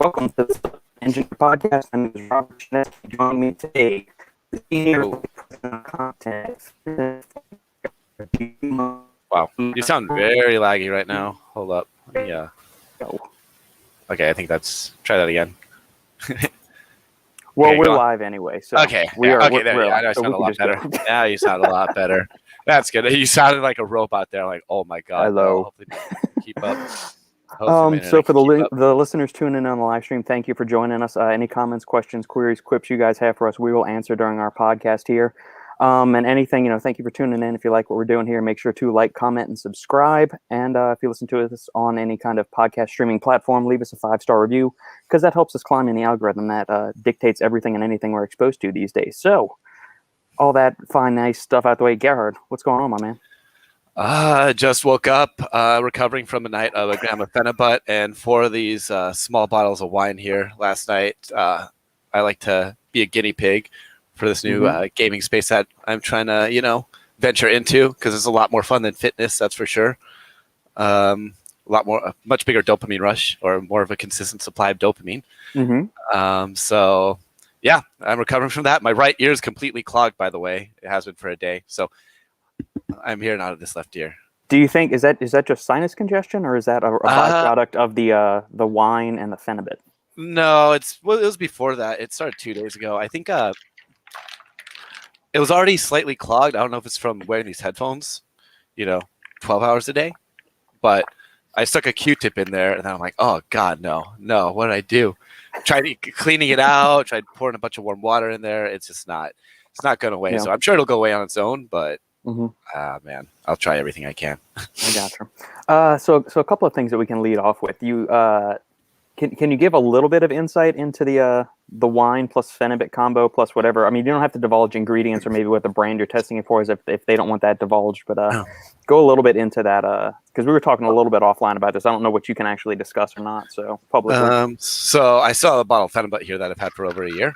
Welcome to the Engineer Podcast. My name is Robert Chinesky. Joining me today, the senior content. Wow, you sound very laggy right now. Hold up. Yeah. Okay, I think try that again. Well, okay, we're live anyway, so okay. we are. Okay, there. Yeah, I so sound a lot better. Yeah, you sound a lot better. That's good. You sounded like a robot there. Like, oh my god. Hello. No, hopefully keep up. So for the listeners tuning in on the live stream, thank you for joining us. Any comments, questions, queries, quips you guys have for us, we will answer during our podcast here. And anything, thank you for tuning in. If you like what we're doing here, make sure to like, comment, and subscribe. And if you listen to us on any kind of podcast streaming platform, leave us a 5-star review, because that helps us climb in the algorithm that dictates everything and anything we're exposed to these days. So all that fine, nice stuff out the way. Gerhard, what's going on, my man? Just woke up, recovering from a night of a gram of Phenibut and 4 of these small bottles of wine here last night. I like to be a guinea pig for this new gaming space that I'm trying to, venture into, because it's a lot more fun than fitness, that's for sure. A much bigger dopamine rush, or more of a consistent supply of dopamine. So, yeah, I'm recovering from that. My right ear is completely clogged, by the way. It has been for a day. So I'm hearing out of this left ear. Do you think is that just sinus congestion, or is that a byproduct of the wine and the Phenibut? No, it was before that. It started 2 days ago. I think it was already slightly clogged. I don't know if it's from wearing these headphones, 12 hours a day. But I stuck a Q-tip in there, and then I'm like, oh God, no, what did I do? Tried cleaning it out. Tried pouring a bunch of warm water in there. It's just not. It's not going away. Yeah. So I'm sure it'll go away on its own, but. Man, I'll try everything I can. I gotcha. So a couple of things that we can lead off with. You can you give a little bit of insight into the wine plus Phenibut combo plus whatever? I mean, you don't have to divulge ingredients or maybe what the brand you're testing it for is if they don't want that divulged. But go a little bit into that because we were talking a little bit offline about this. I don't know what you can actually discuss or not. So publicly. So I saw a bottle of Phenibut here that I've had for over a year.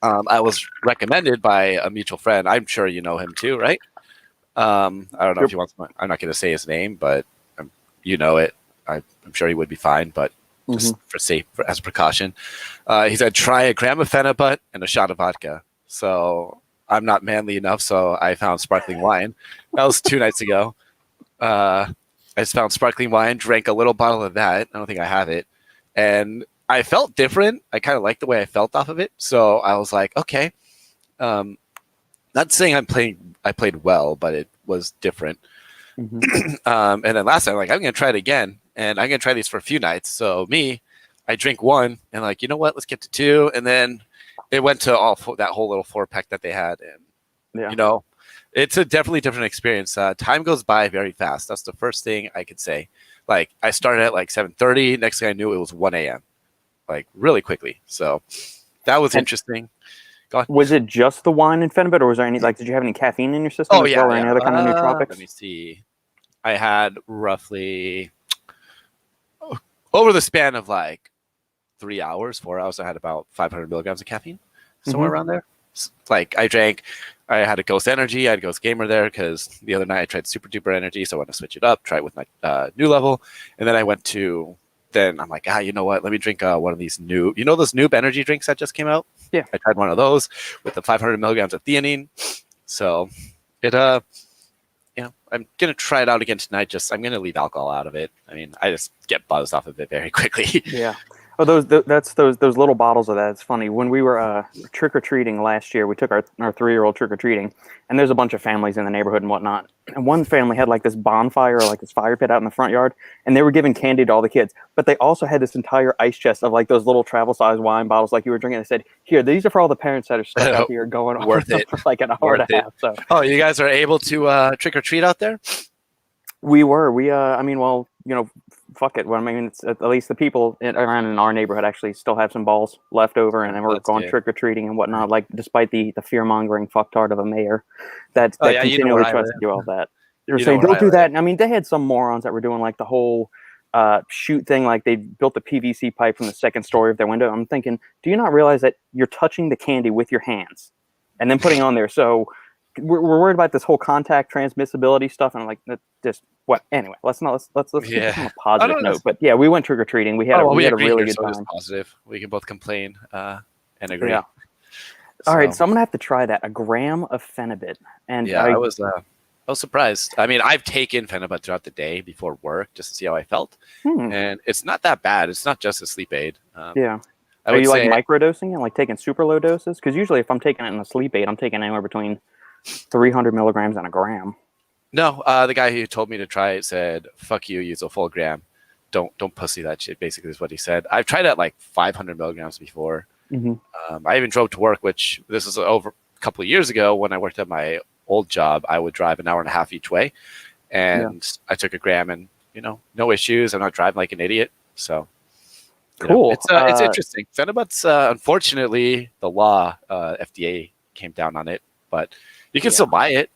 I was recommended by a mutual friend. I'm sure you know him too, right? I don't know if he wants. I'm not going to say his name, but you know it. I'm sure he would be fine, but just as a precaution, he said try a gram of Phenibut and a shot of vodka. So I'm not manly enough, so I found sparkling wine. That was 2 nights ago. I just found sparkling wine, drank a little bottle of that. I don't think I have it, and I felt different. I kind of liked the way I felt off of it. So I was like, okay. Not saying I played well, but it was different. And then last time, I'm going to try it again. And I'm going to try these for a few nights. So I drink 1 and you know what? Let's get to 2. And then it went to that whole little 4-pack that they had. And, it's a definitely different experience. Time goes by very fast. That's the first thing I could say. I started at 7:30. Next thing I knew, it was 1 a.m. Really quickly. So that was interesting. Was it just the wine and Phenibut, or was there any did you have any caffeine in your system as well, or any other kind of nootropics? Let me see. I had roughly over the span of 3 hours, 4 hours, I had about 500 milligrams of caffeine, somewhere around there. I had a Ghost Energy, I had Ghost Gamer there because the other night I tried Super Duper Energy, so I wanted to switch it up, try it with my new level, and then I went to. Then I'm like, you know what? Let me drink one of these new, those Noob energy drinks that just came out? Yeah. I tried one of those with the 500 milligrams of theanine. So it, I'm going to try it out again tonight. I'm going to leave alcohol out of it. I mean, I just get buzzed off of it very quickly. Yeah. Oh, that's those little bottles of that. It's funny. When we were trick-or-treating last year, we took our 3-year-old trick-or-treating, and there's a bunch of families in the neighborhood and whatnot. And one family had this bonfire or this fire pit out in the front yard, and they were giving candy to all the kids. But they also had this entire ice chest of those little travel-size wine bottles you were drinking. They said, here, these are for all the parents that are stuck out here going worth it for an hour and a half. So. Oh, you guys are able to trick-or-treat out there? We were. Fuck it. Well, I mean, it's at least the people around in our neighborhood actually still have some balls left over, and then we're going trick-or-treating and whatnot, despite the fear-mongering fucktard of a mayor that continually tries to do all that. They were saying, don't do that. I mean, they had some morons that were doing the whole shoot thing, they built a PVC pipe from the second story of their window. I'm thinking, do you not realize that you're touching the candy with your hands and then putting on there? So we're worried about this whole contact transmissibility stuff, and I'm like, just what? Anyway, let's keep this on a positive note. But yeah, we went trick or treating. We had a really good time. Positive. We can both complain and agree. Yeah. All right, so I'm gonna have to try that. A gram of Phenibut, and yeah, I was surprised. I mean, I've taken Phenibut throughout the day before work just to see how I felt, and it's not that bad. It's not just a sleep aid. Yeah. Are you like microdosing and like taking super low doses? Because usually, if I'm taking it in a sleep aid, I'm taking anywhere between 300 milligrams and a gram. No, the guy who told me to try it said, "Fuck you, use a full gram. Don't pussy that shit." Basically, is what he said. I've tried at like 500 milligrams before. I even drove to work, which this is over a couple of years ago when I worked at my old job. I would drive an hour and a half each way, and I took a gram, and no issues. I'm not driving like an idiot, so. Cool. It's interesting. Phenibut's unfortunately the law. FDA came down on it, but you can still buy it.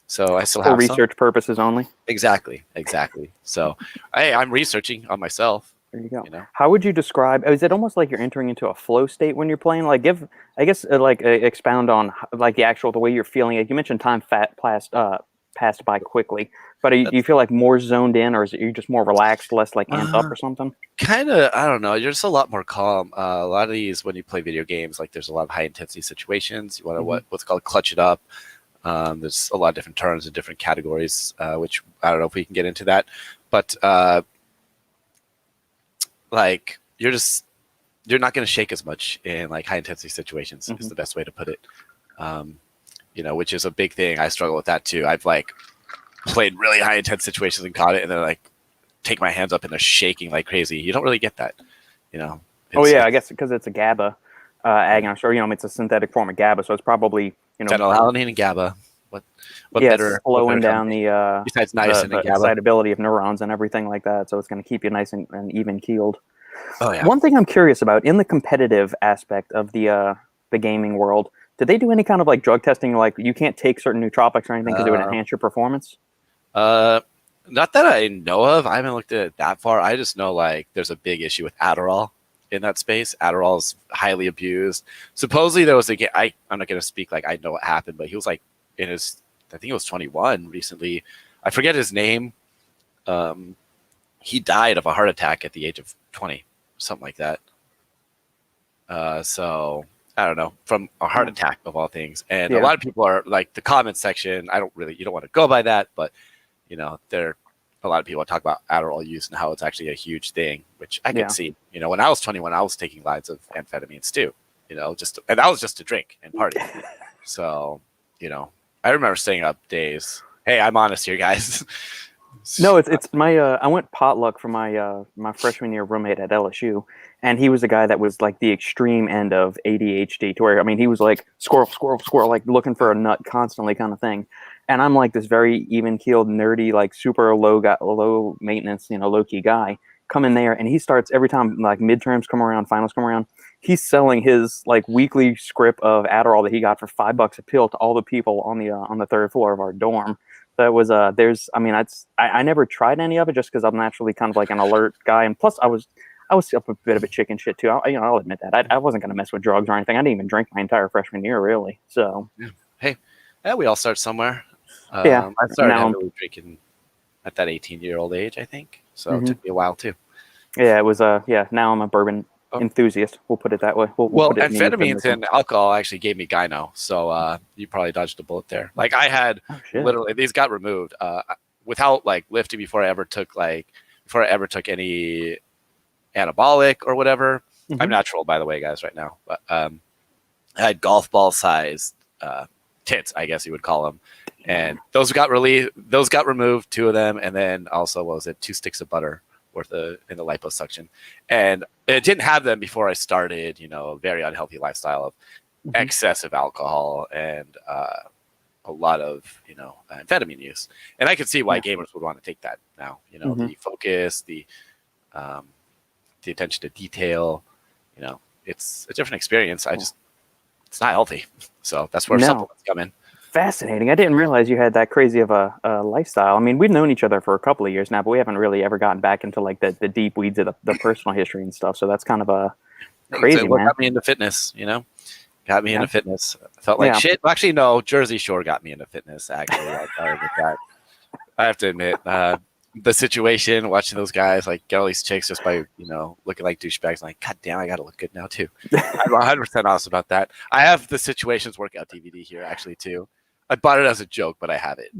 So I still have for research purposes only. Exactly. So I'm researching on myself. There you go. How would you describe? Is it almost like you're entering into a flow state when you're playing? Like, expound on like the way you're feeling. Like you mentioned, time passed by quickly. But do you feel like more zoned in, or is it you just more relaxed, less like amped up or something? Kind of, I don't know. You're just a lot more calm. A lot of these, when you play video games, like there's a lot of high intensity situations. You want to what's called clutch it up. There's a lot of different turns and different categories, which I don't know if we can get into that. But like you're not going to shake as much in like high intensity situations is the best way to put it. Which is a big thing. I struggle with that too. I've like played really high intense situations and caught it, and then like take my hands up and they're shaking like crazy. You don't really get that, I guess because it's a GABA agonist, or it's a synthetic form of GABA, so it's probably phenylalanine and GABA. What better? Slowing down the besides niacin and GABA, excitability of neurons and everything like that. So it's going to keep you nice and even keeled. Oh yeah. One thing I'm curious about in the competitive aspect of the gaming world. Did they do any kind of like drug testing? Like you can't take certain nootropics or anything because it would enhance your performance? Not that I know of. I haven't looked at it that far. I just know like there's a big issue with Adderall in that space. Adderall is highly abused. Supposedly there was I'm not going to speak like I know what happened, but he was like I think he was 21 recently. I forget his name. He died of a heart attack at the age of 20, something like that. So I don't know, from a heart attack of all things. And a lot of people are like the comment section. You don't want to go by that, but there a lot of people talk about Adderall use and how it's actually a huge thing, which I can see. When I was 21, I was taking lines of amphetamines too, and that was just to drink and party. So, I remember staying up days. Hey, I'm honest here, guys. No, it's my I went potluck for my freshman year roommate at LSU, and he was the guy that was like the extreme end of ADHD, to where he was like squirrel, like looking for a nut constantly kind of thing. And I'm like this very even keeled, nerdy, like super low maintenance, low key guy. Come in there, and he starts every time like midterms come around, finals come around. He's selling his like weekly script of Adderall that he got for $5 a pill to all the people on the third floor of our dorm. That was I never tried any of it just because I'm naturally kind of like an alert guy, and plus I was up a bit of a chicken shit too. I'll admit that I wasn't going to mess with drugs or anything. I didn't even drink my entire freshman year really. So hey, we all start somewhere. I started heavily drinking at that 18-year-old age, I think. So it took me a while too. Yeah, it was now I'm a bourbon enthusiast. We'll put it that way. We'll amphetamines and alcohol actually gave me gyno, so you probably dodged a bullet there. Like I had literally these got removed without like lifting before I ever took any anabolic or whatever. I'm natural, by the way, guys, right now. But I had golf ball sized tits, I guess you would call them, and those got removed, 2 of them, and then also 2 sticks of butter worth in the liposuction, and it didn't have them before I started a very unhealthy lifestyle of excessive alcohol and a lot of amphetamine use. And I could see why gamers would want to take that now. The focus, the attention to detail, it's a different experience. It's not healthy, so that's where supplements come in. Fascinating. I didn't realize you had that crazy of a lifestyle. I mean, we've known each other for a couple of years now, but we haven't really ever gotten back into like the deep weeds of the personal history and stuff. So that's kind of a crazy, what man. got me into fitness, got me into fitness. I felt like shit. Well, actually, no, Jersey Shore got me into fitness. Actually, I admit that. I have to admit, the situation, watching those guys like get all these chicks just by looking like douchebags. I'm like, God damn, I gotta look good now too. I'm 100% honest about that. I have the Situations workout DVD here actually too. I bought it as a joke, but I have it.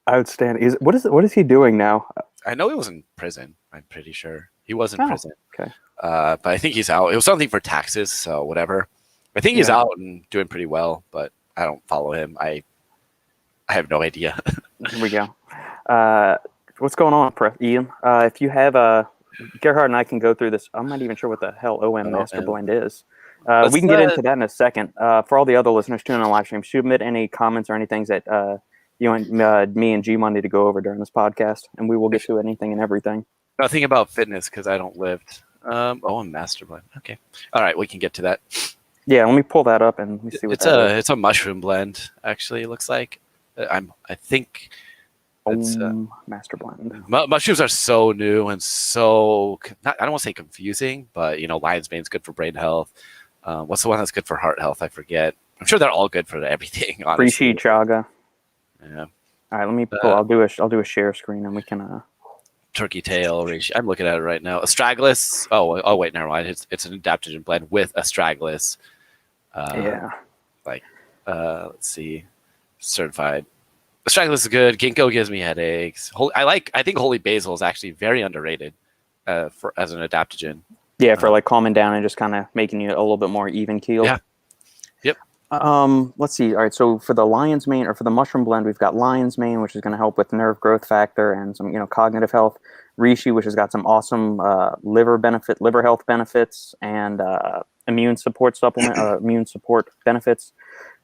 Outstanding. What is he doing now? I know he was in prison. I'm pretty sure he was in prison. Okay. But I think he's out. It was something for taxes, so whatever. I think he's out and doing pretty well, but I don't follow him. I have no idea. Here we go. What's going on, Ian? If you have Gerhard and I can go through this. I'm not even sure what the hell OM Master Blend is. We can get into that in a second. For all the other listeners tuning on live stream, submit any comments or any things that you and me and G-Mon need to go over during this podcast, and we will get to anything and everything. Nothing about fitness because I don't lift. OM Master Blend. Okay. All right, we can get to that. Yeah, let me pull that up and we see what it's a mushroom blend. Actually, it looks like. I think. It's Master Blend. Mushrooms are so new and so I don't want to say confusing, but lion's mane's good for brain health. What's the one that's good for heart health? I forget. I'm sure they're all good for everything. Honestly, Reishi, chaga. Yeah. All right, let me pull. I'll do a share screen and we can. Turkey tail reishi. I'm looking at it right now. Astragalus. Oh wait, never mind. It's an adaptogen blend with astragalus. Let's see. Certified. Astragalus is good. Ginkgo gives me headaches. I think holy basil is actually very underrated as an adaptogen. Yeah, for like calming down and just kind of making you a little bit more even keeled. Yeah. Yep. Let's see. All right, so for the lion's mane or for the mushroom blend, we've got lion's mane, which is going to help with nerve growth factor and some cognitive health. Reishi, which has got some awesome liver health benefits and immune support benefits.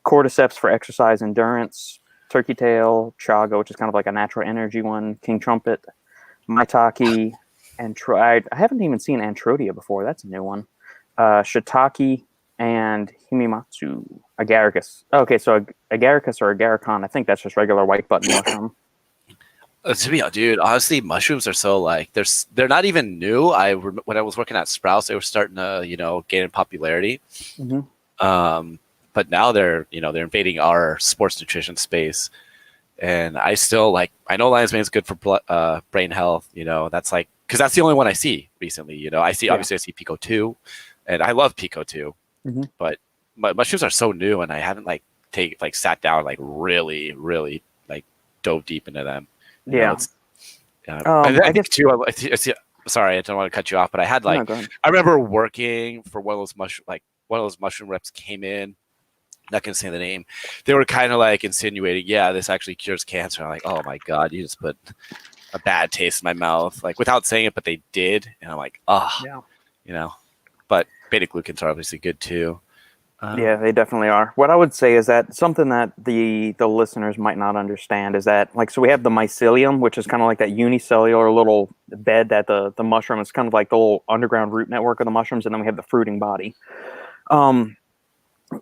Cordyceps for exercise endurance. Turkey tail, chaga, which is kind of like a natural energy one. King trumpet, maitake, and I haven't even seen Antrodia before. That's a new one. Shiitake and himimatsu. Agaricus. Okay, so agaricus or agaricon, I think that's just regular white button mushroom. To be honest, dude, honestly, mushrooms are so they're not even new. When I was working at Sprouts, they were starting to gain in popularity. Mm-hmm. But now they're invading our sports nutrition space, and I still I know lion's mane is good for brain health. That's because that's the only one I see recently. Obviously I see Pico 2, and I love Pico 2, mm-hmm. but mushrooms are so new, and I haven't sat down really dove deep into them. I think too. Sorry, I don't want to cut you off, but I had I remember working for one of those mushroom reps came in. Not gonna say the name. They were kind of insinuating, yeah, this actually cures cancer. I'm like, oh my god, you just put a bad taste in my mouth, without saying it, but they did, and I'm like, But beta glucans are obviously good too. Yeah, they definitely are. What I would say is that something that the listeners might not understand is that so we have the mycelium, which is kind of like that unicellular little bed that the mushroom is kind of like the little underground root network of the mushrooms, and then we have the fruiting body.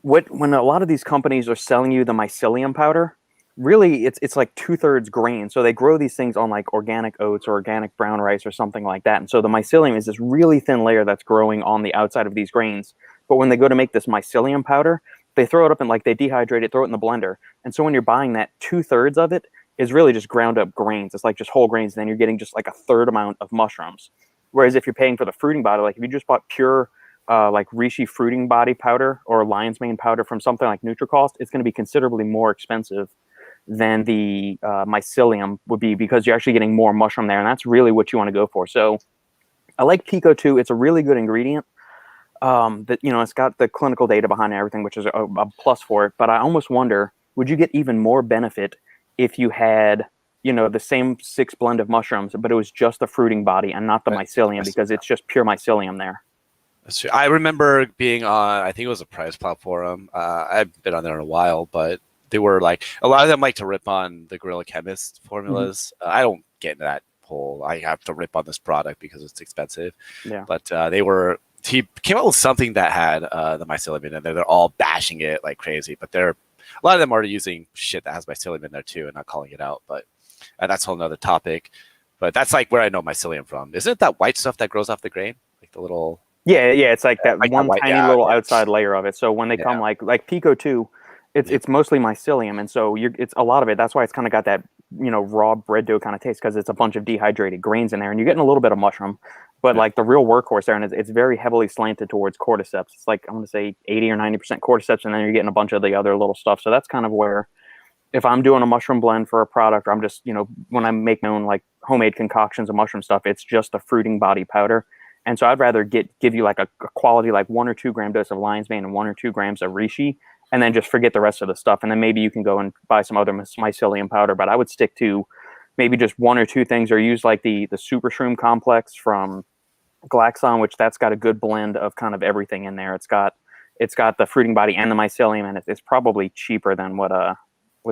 When a lot of these companies are selling you the mycelium powder, really it's like 2/3 grain. So they grow these things on organic oats or organic brown rice or something like that. And so the mycelium is this really thin layer that's growing on the outside of these grains. But when they go to make this mycelium powder, they throw it up and they dehydrate it, throw it in the blender. And so when you're buying that, 2/3 of it is really just ground up grains. It's just whole grains. And then you're getting just a third amount of mushrooms. Whereas if you're paying for the fruiting body, if you just bought pure reishi fruiting body powder or lion's mane powder from something like Nutricost, it's going to be considerably more expensive than the mycelium would be because you're actually getting more mushroom there, and that's really what you want to go for. So I like Pico 2. It's a really good ingredient. That it's got the clinical data behind everything, which is a plus for it. But I almost wonder, would you get even more benefit if you had the same 6 blend of mushrooms, but it was just the fruiting body and not the mycelium, because it's just pure mycelium there. That's true. I remember being on, I think it was a prize platform. I've been on there in a while, but they were a lot of them like to rip on the Gorilla Chemist formulas. Mm-hmm. I don't get into that whole, I have to rip on this product because it's expensive. Yeah. But he came out with something that had the mycelium in it. They're all bashing it like crazy, but a lot of them are using shit that has mycelium in there too and not calling it out. But that's a whole nother topic. But that's where I know mycelium from. Isn't it that white stuff that grows off the grain? The little Yeah, yeah, it's like that Like that one white, tiny yeah, little yeah, outside layer of it. So when they yeah. come like Pico 2, it's mostly mycelium, and so it's a lot of it. That's why it's kind of got that raw bread dough kind of taste, because it's a bunch of dehydrated grains in there, and you're getting a little bit of mushroom. But Yeah. like the real workhorse there, and it's very heavily slanted towards cordyceps. It's like I'm gonna say 80 or 90% cordyceps, and then you're getting a bunch of the other little stuff. So that's kind of where, if I'm doing a mushroom blend for a product, or I'm just, when I make my own like homemade concoctions of mushroom stuff, it's just a fruiting body powder. And so I'd rather give you like a quality, like 1 or 2 gram dose of lion's mane and 1 or 2 grams of reishi, and then just forget the rest of the stuff. And then maybe you can go and buy some other mycelium powder. But I would stick to maybe just 1 or 2 things, or use like the super shroom complex from Glaxon, which that's got a good blend of kind of everything in there. It's got the fruiting body and the mycelium, and it's probably cheaper than what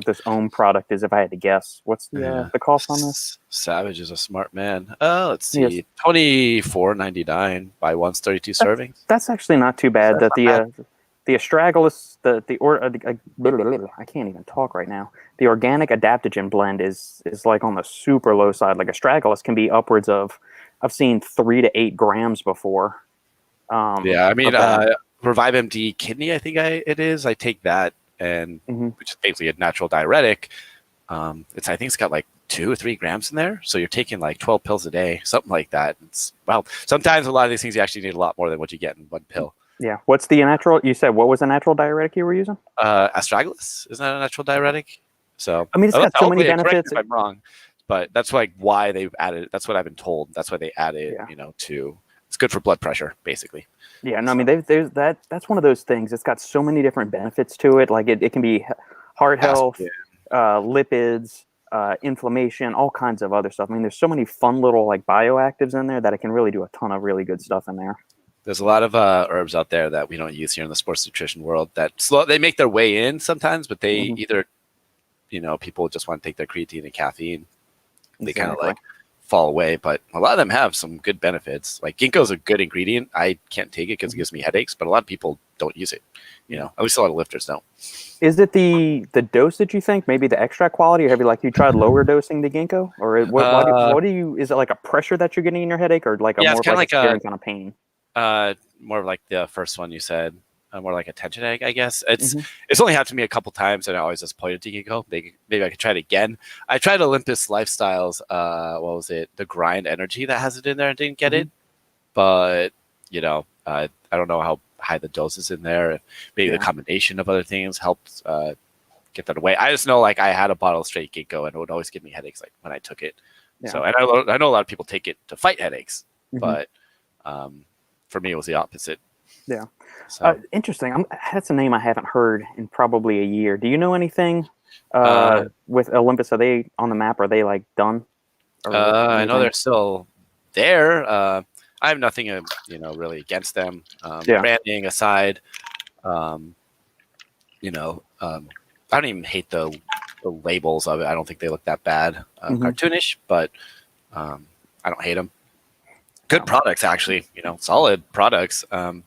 this Ohm product is, if I had to guess. What's the cost on this? Savage is a smart man. Let's see, Yes. $24.99 buy once, 32 servings. That's actually not too bad. That's not bad. The astragalus, I can't even talk right now. The organic adaptogen blend is like on the super low side. Like astragalus can be upwards of, I've seen 3 to 8 grams before. Yeah, I mean, of that. Revive MD kidney, I think it is. I take that, and which is basically a natural diuretic. I think it's got like 2 or 3 grams in there, so you're taking like 12 pills a day, something like that. Sometimes a lot of these things you actually need a lot more than what you get in one pill. Yeah. What's the natural? You said what was the natural diuretic you were using? Astragalus, isn't that a natural diuretic? So I mean, it's got so many correct me benefits. if I'm wrong, but that's like why they've added. That's what I've been told. That's why they added. To it's good for blood pressure, basically. Yeah, no, I mean, there's that's one of those things. It's got so many different benefits to it. Like it can be heart health, lipids, inflammation, all kinds of other stuff. I mean, there's so many fun little like bioactives in there that it can really do a ton of really good stuff in there. There's a lot of herbs out there that we don't use here in the sports nutrition world that they make their way in sometimes, but they either, people just want to take their creatine and caffeine. They kind of like fall away, but a lot of them have some good benefits. Like ginkgo is a good ingredient. I can't take it because it gives me headaches, but a lot of people don't use it. At least a lot of lifters don't. Is it the dosage, you think? Maybe the extract quality, or have you tried lower dosing the ginkgo? Or what do you? Is it like a pressure that you're getting in your headache, or like a more like a kind of pain? More of like the first one you said, more like a tension egg, I guess. It's only happened to me a couple times, and I always just pointed to ginkgo. Maybe I could try it again. I tried Olympus Lifestyles. What was it? The grind energy that has it in there, and didn't get it. But I don't know how high the dose is in there. Maybe the combination of other things helped get that away. I just know like I had a bottle of straight ginkgo, and it would always give me headaches like when I took it. Yeah. So, and I know a lot of people take it to fight headaches, but for me, it was the opposite. Yeah. So. Interesting. That's a name I haven't heard in probably a year. Do you know anything with Olympus? Are they on the map? Are they like done? I know they're still there. I have nothing, really against them. Branding aside, I don't even hate the labels of it. I don't think they look that bad. Cartoonish, but I don't hate them. Good products, actually. Solid products. They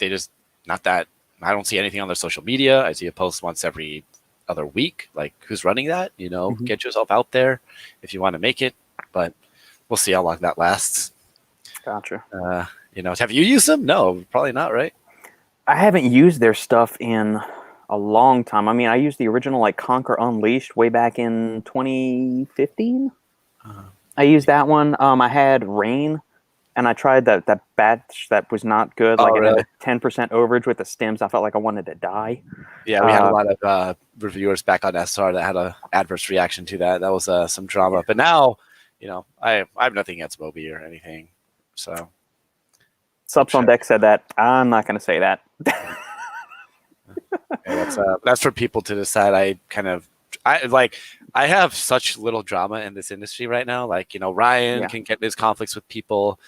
just not that. I don't see anything on their social media. I see a post once every other week. Like, who's running that? Get yourself out there if you want to make it. But we'll see how long that lasts. Gotcha. Have you used them? No, probably not, right? I haven't used their stuff in a long time. I mean, I used the original like Conquer Unleashed way back in 2015. I used that one. I had Rain, and I tried that batch that was not good. Like it had a 10% overage with the stems. I felt like I wanted to die. Yeah, we had a lot of reviewers back on SR that had an adverse reaction to that. That was some drama. Yeah. But now, I have nothing against Moby or anything. So, Subs on Deck said that. I'm not going to say that. That's for people to decide. I have such little drama in this industry right now. Like, Ryan can get his conflicts with people.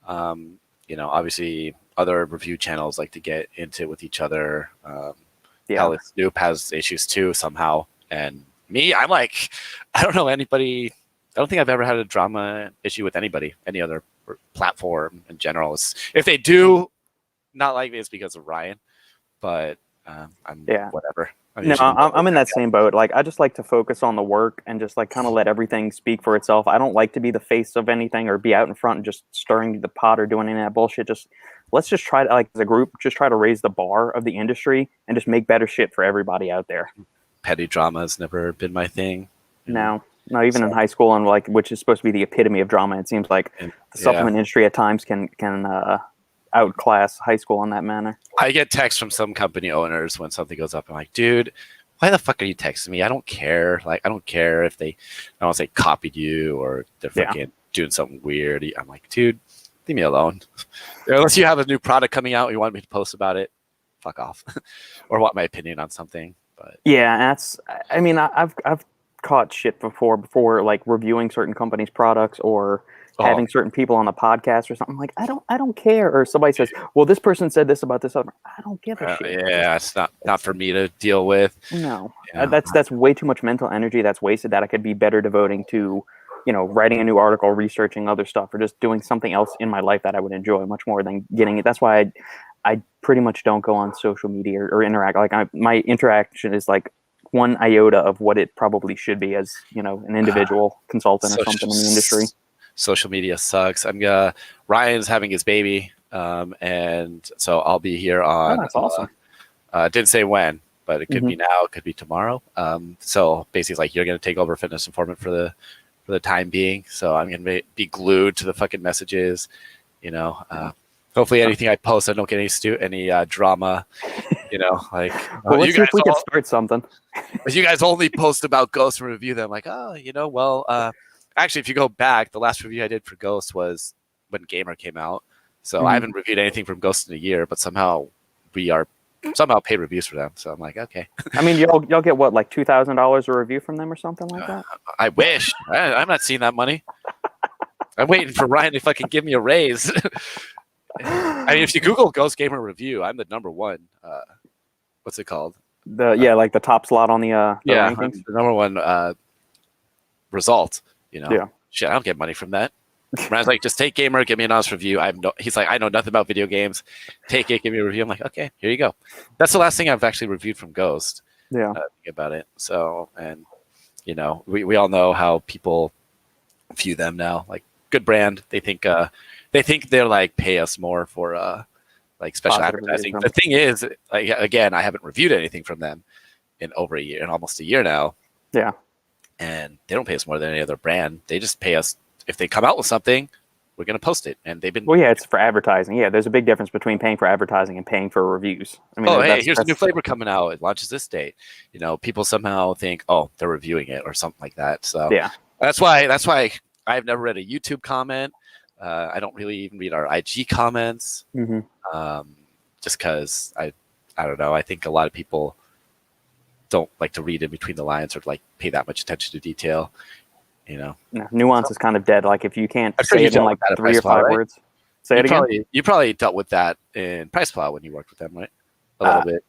Obviously other review channels like to get into it with each other. Hell, Snoop has issues too somehow. And me, I'm like, I don't know anybody. I don't think I've ever had a drama issue with anybody, any other platform in general. If they do not like me, it's because of Ryan. But I'm whatever. No, I'm in that same boat. Like, I just like to focus on the work and just like kind of let everything speak for itself. I don't like to be the face of anything or be out in front and just stirring the pot or doing any of that bullshit. Just let's just try to, like, as a group, just try to raise the bar of the industry and just make better shit for everybody out there. Petty drama has never been my thing. No, even in high school, and like, which is supposed to be the epitome of drama. It seems like the supplement industry at times can outclass high school in that manner. I get texts from some company owners when something goes up. I'm like, dude, why the fuck are you texting me? I don't care. Like, I don't care if they, I don't want to say copied you or they're fucking doing something weird. I'm like, dude, leave me alone. Unless you have a new product coming out, and you want me to post about it, fuck off, or want my opinion on something. But yeah, that's. I mean, I've caught shit before like reviewing certain companies' products or having certain people on the podcast or something. Like, I don't care. Or somebody says, well, this person said this about this other. I don't give a shit. Yeah, it's not for me to deal with. No, that's way too much mental energy that's wasted that I could be better devoting to, writing a new article, researching other stuff, or just doing something else in my life that I would enjoy much more than getting it. That's why I pretty much don't go on social media or interact. Like, my interaction is like one iota of what it probably should be as, an individual consultant or something in the industry. Social media sucks. Ryan's having his baby, and so I'll be here on. Oh, that's awesome. Didn't say when, but it could be now, it could be tomorrow. So basically, like, you're going to take over Fitness Informant for the time being. So I'm going to be glued to the fucking messages. Hopefully, anything I post, I don't get any drama. Like, well, let's see if we can start something. But you guys only post about Ghost and review them. Like, actually, if you go back, the last review I did for Ghost was when Gamer came out. So I haven't reviewed anything from Ghost in a year, but somehow we are paid reviews for them. So I'm like, okay. I mean, y'all get what, like $2,000 a review from them or something like that? I wish. I'm not seeing that money. I'm waiting for Ryan to fucking give me a raise. I mean, if you Google Ghost Gamer Review, I'm the number one. What's it called? Like the top slot on the rankings? The number one result. Yeah. Shit, I don't get money from that. Ryan's like, just take Gamer, give me an honest review. He's like, I know nothing about video games. Take it, give me a review. I'm like, okay, here you go. That's the last thing I've actually reviewed from Ghost. Yeah. Think about it. So, and we all know how people view them now. Like, good brand. They think they're like pay us more for like special advertising. The thing is, like, again, I haven't reviewed anything from them in almost a year now. Yeah. And they don't pay us more than any other brand. They just pay us if they come out with something, we're going to post it. And they've been. Well, yeah, it's for advertising. Yeah, there's a big difference between paying for advertising and paying for reviews. I mean, here's a new flavor coming out. It launches this date. People somehow think, oh, they're reviewing it or something like that. So yeah, that's why I've never read a YouTube comment. I don't really even read our IG comments. Just because I don't know. I think a lot of people don't like to read in between the lines or like pay that much attention to detail. No, nuance is kind of dead. Like, if you can't say it in like 3 or 5 words, say it again. You probably dealt with that in PricePlow when you worked with them, right? A little bit.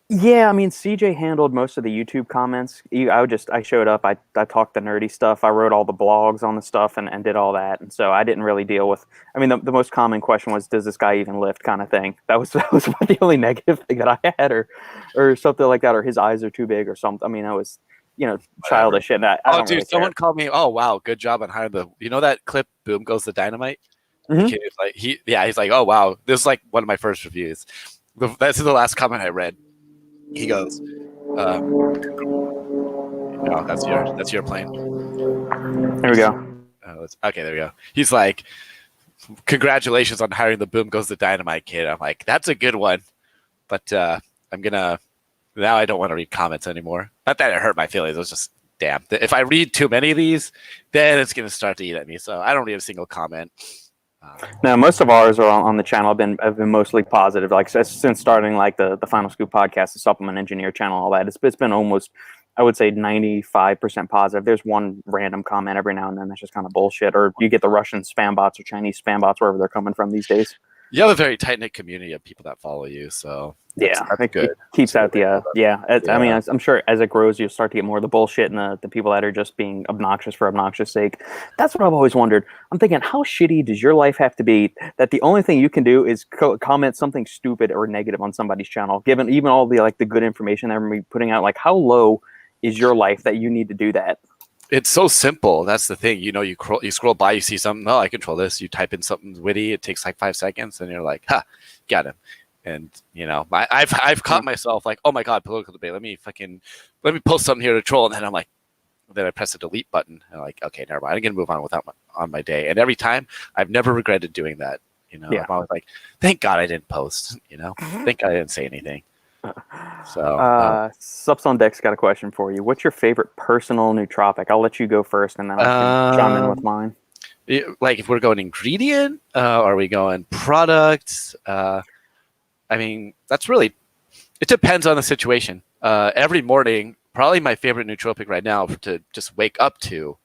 Yeah, I mean, CJ handled most of the YouTube comments. I showed up. I talked the nerdy stuff. I wrote all the blogs on the stuff and did all that. And so I didn't really deal with. I mean, the most common question was, "Does this guy even lift?" kind of thing. That was about the only negative thing that I had, or something like that, or his eyes are too big, or something. I mean, that was childish shit. I don't really someone care. called me. Oh wow, good job on hiring the. That clip? Boom goes the dynamite. The kid was like, he's like, oh wow, this is like one of my first reviews. That's the last comment I read. He goes, that's your plane. There we go. Okay, there we go. He's like, congratulations on hiring the Boom Goes the Dynamite kid. I'm like, that's a good one. But now I don't want to read comments anymore. Not that it hurt my feelings. It was just, damn. If I read too many of these, then it's going to start to eat at me. So I don't read a single comment. No, most of ours are on the channel have been mostly positive. Like, since starting like the Final Scoop podcast, the Supplement Engineer channel, all that, it's been almost, I would say, 95% positive. There's one random comment every now and then that's just kind of bullshit, or you get the Russian spam bots or Chinese spam bots, wherever they're coming from these days. You have a very tight knit community of people that follow you, so that's good. It keeps out the I mean, I'm sure as it grows, you'll start to get more of the bullshit and the people that are just being obnoxious for obnoxious sake. That's what I've always wondered. I'm thinking, how shitty does your life have to be that the only thing you can do is comment something stupid or negative on somebody's channel, given even all the like the good information they're going to be putting out? Like, how low is your life that you need to do that? It's so simple. That's the thing. You know, you scroll by, you see something. Oh, I control this. You type in something witty. It takes like 5 seconds, and you're like, "Ha, got him." And you know, I've caught myself like, "Oh my god, political debate. Let me post something here to troll." And then I'm like, then I press the delete button, and I'm like, okay, never mind. I'm gonna move on on my day. And every time, I've never regretted doing that. You know, I'm always like, thank God I didn't post. You know, thank God I didn't say anything. So, Sups on Deck's got a question for you. What's your favorite personal nootropic? I'll let you go first, and then I can chime in with mine. Like, if we're going ingredient, are we going product? I mean, that's really, it depends on the situation. Every morning, probably my favorite nootropic right now to just wake up to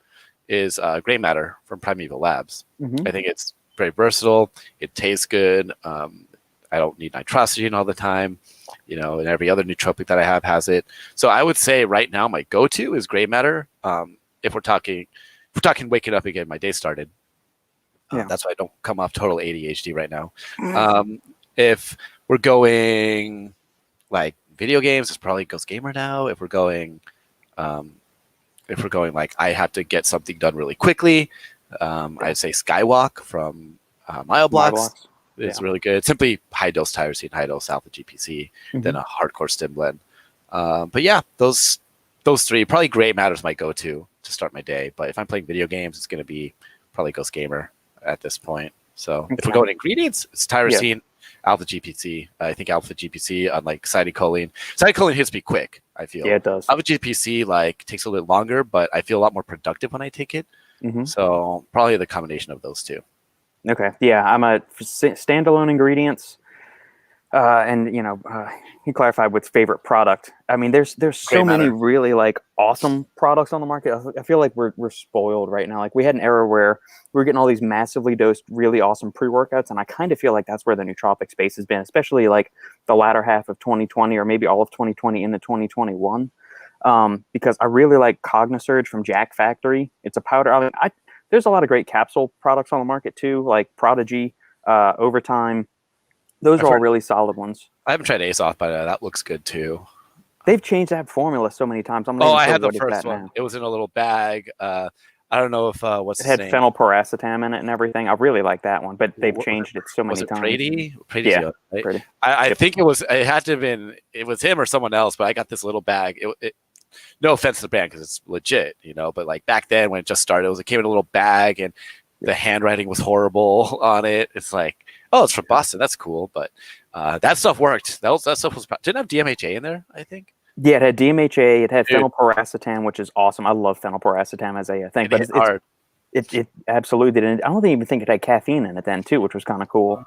is Gray Matter from Primeval Labs. I think it's very versatile. It tastes good. I don't need nitrosine all the time. You know, and every other nootropic that I have has it. So I would say right now my go-to is Gray Matter. If we're talking waking up and getting my day started. That's why I don't come off total ADHD right now. If we're going like video games, it's probably Ghost Gamer now. If we're going like I have to get something done really quickly, I'd say Skywalk from Myoblocks. It's really good. It's simply high dose tyrosine, high dose alpha GPC, then a hardcore stim blend. But yeah, those three. Probably Gray Matter's my go-to to start my day. But if I'm playing video games, it's going to be probably Ghost Gamer at this point. So if we're going ingredients, it's tyrosine, alpha GPC. I think alpha GPC, unlike cytidine. Cytidine hits me quick, I feel. Yeah, it does. Alpha GPC like takes a little longer, but I feel a lot more productive when I take it. So probably the combination of those two. Okay. Yeah, I'm a standalone ingredients, and you know, he clarified with favorite product. I mean, there's so many really like awesome products on the market. I feel like we're spoiled right now. Like we had an era where we were getting all these massively dosed, really awesome pre-workouts, and I kind of feel like that's where the nootropic space has been, especially like the latter half of 2020 or maybe all of 2020 into 2021. Because I really like Cognisurge from Jack Factory. It's a powder. I mean, there's a lot of great capsule products on the market too, like Prodigy, Overtime. Those are all really solid ones. I haven't tried Ace Off, but that looks good too. They've changed that formula so many times. I had the first one. Now. It was in a little bag. I don't know if it had phenylpiracetam in it and everything. I really like that one, but they've changed it so many times. Brady? Yeah, right? Brady. I think it was. It had to have been. It was him or someone else. But I got this little bag. No offense to the brand because it's legit, you know. But like back then when it just started, it came in a little bag and the handwriting was horrible on it. It's like, oh, it's from Boston. That's cool. But that stuff worked. That stuff was didn't have DMHA in there. I think. Yeah, it had DMHA. It had phenylpiracetam, which is awesome. I love phenylpiracetam as a thing, but it's hard. It absolutely didn't. I don't even think it had caffeine in it then too, which was kind of cool.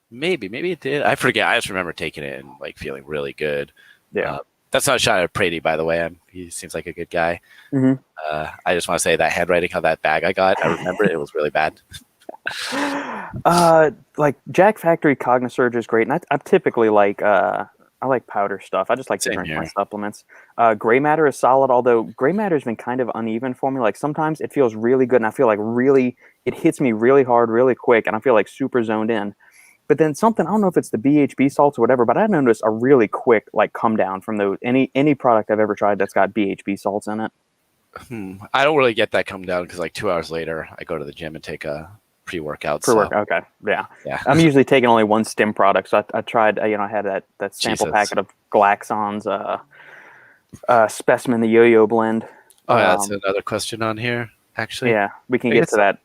Maybe it did. I forget. I just remember taking it and like feeling really good. Yeah. That's not a shot at Brady, by the way. He seems like a good guy. I just want to say that handwriting on that bag I got, I remember it was really bad. Like Jack Factory Cognisurge is great, and I typically like I like powder stuff. I just like to drink my supplements. Gray Matter is solid, although Gray Matter has been kind of uneven for me. Like sometimes it feels really good, and I feel like it hits me really hard, really quick, and I feel like super zoned in. But then something, I don't know if it's the BHB salts or whatever, but I noticed a really quick like come down from those any product I've ever tried that's got BHB salts in it. I don't really get that come down because like 2 hours later I go to the gym and take a pre-workout. Okay, yeah. I'm usually taking only one stim product, so I tried. I had that sample packet of Glaxon's Specimen, the Yo-Yo blend. Oh, yeah, that's another question on here. Actually, yeah, we can get to that.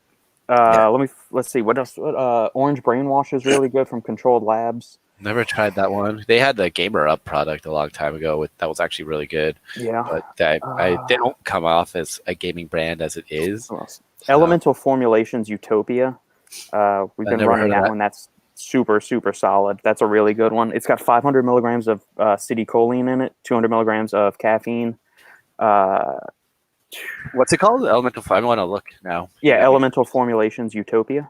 Let's see what else. Orange Brainwash is really good from Controlled Labs. Never tried that one. They had the Gamer Up product a long time ago. That was actually really good. Yeah, but they don't come off as a gaming brand as it is. So. Elemental Formulations Utopia. We've been running that one. That's super solid. That's a really good one. It's got 500 milligrams of acetylcholine in it, 200 milligrams of caffeine. What's it called? Elemental. I want to look now. Yeah, Elemental Formulations Utopia.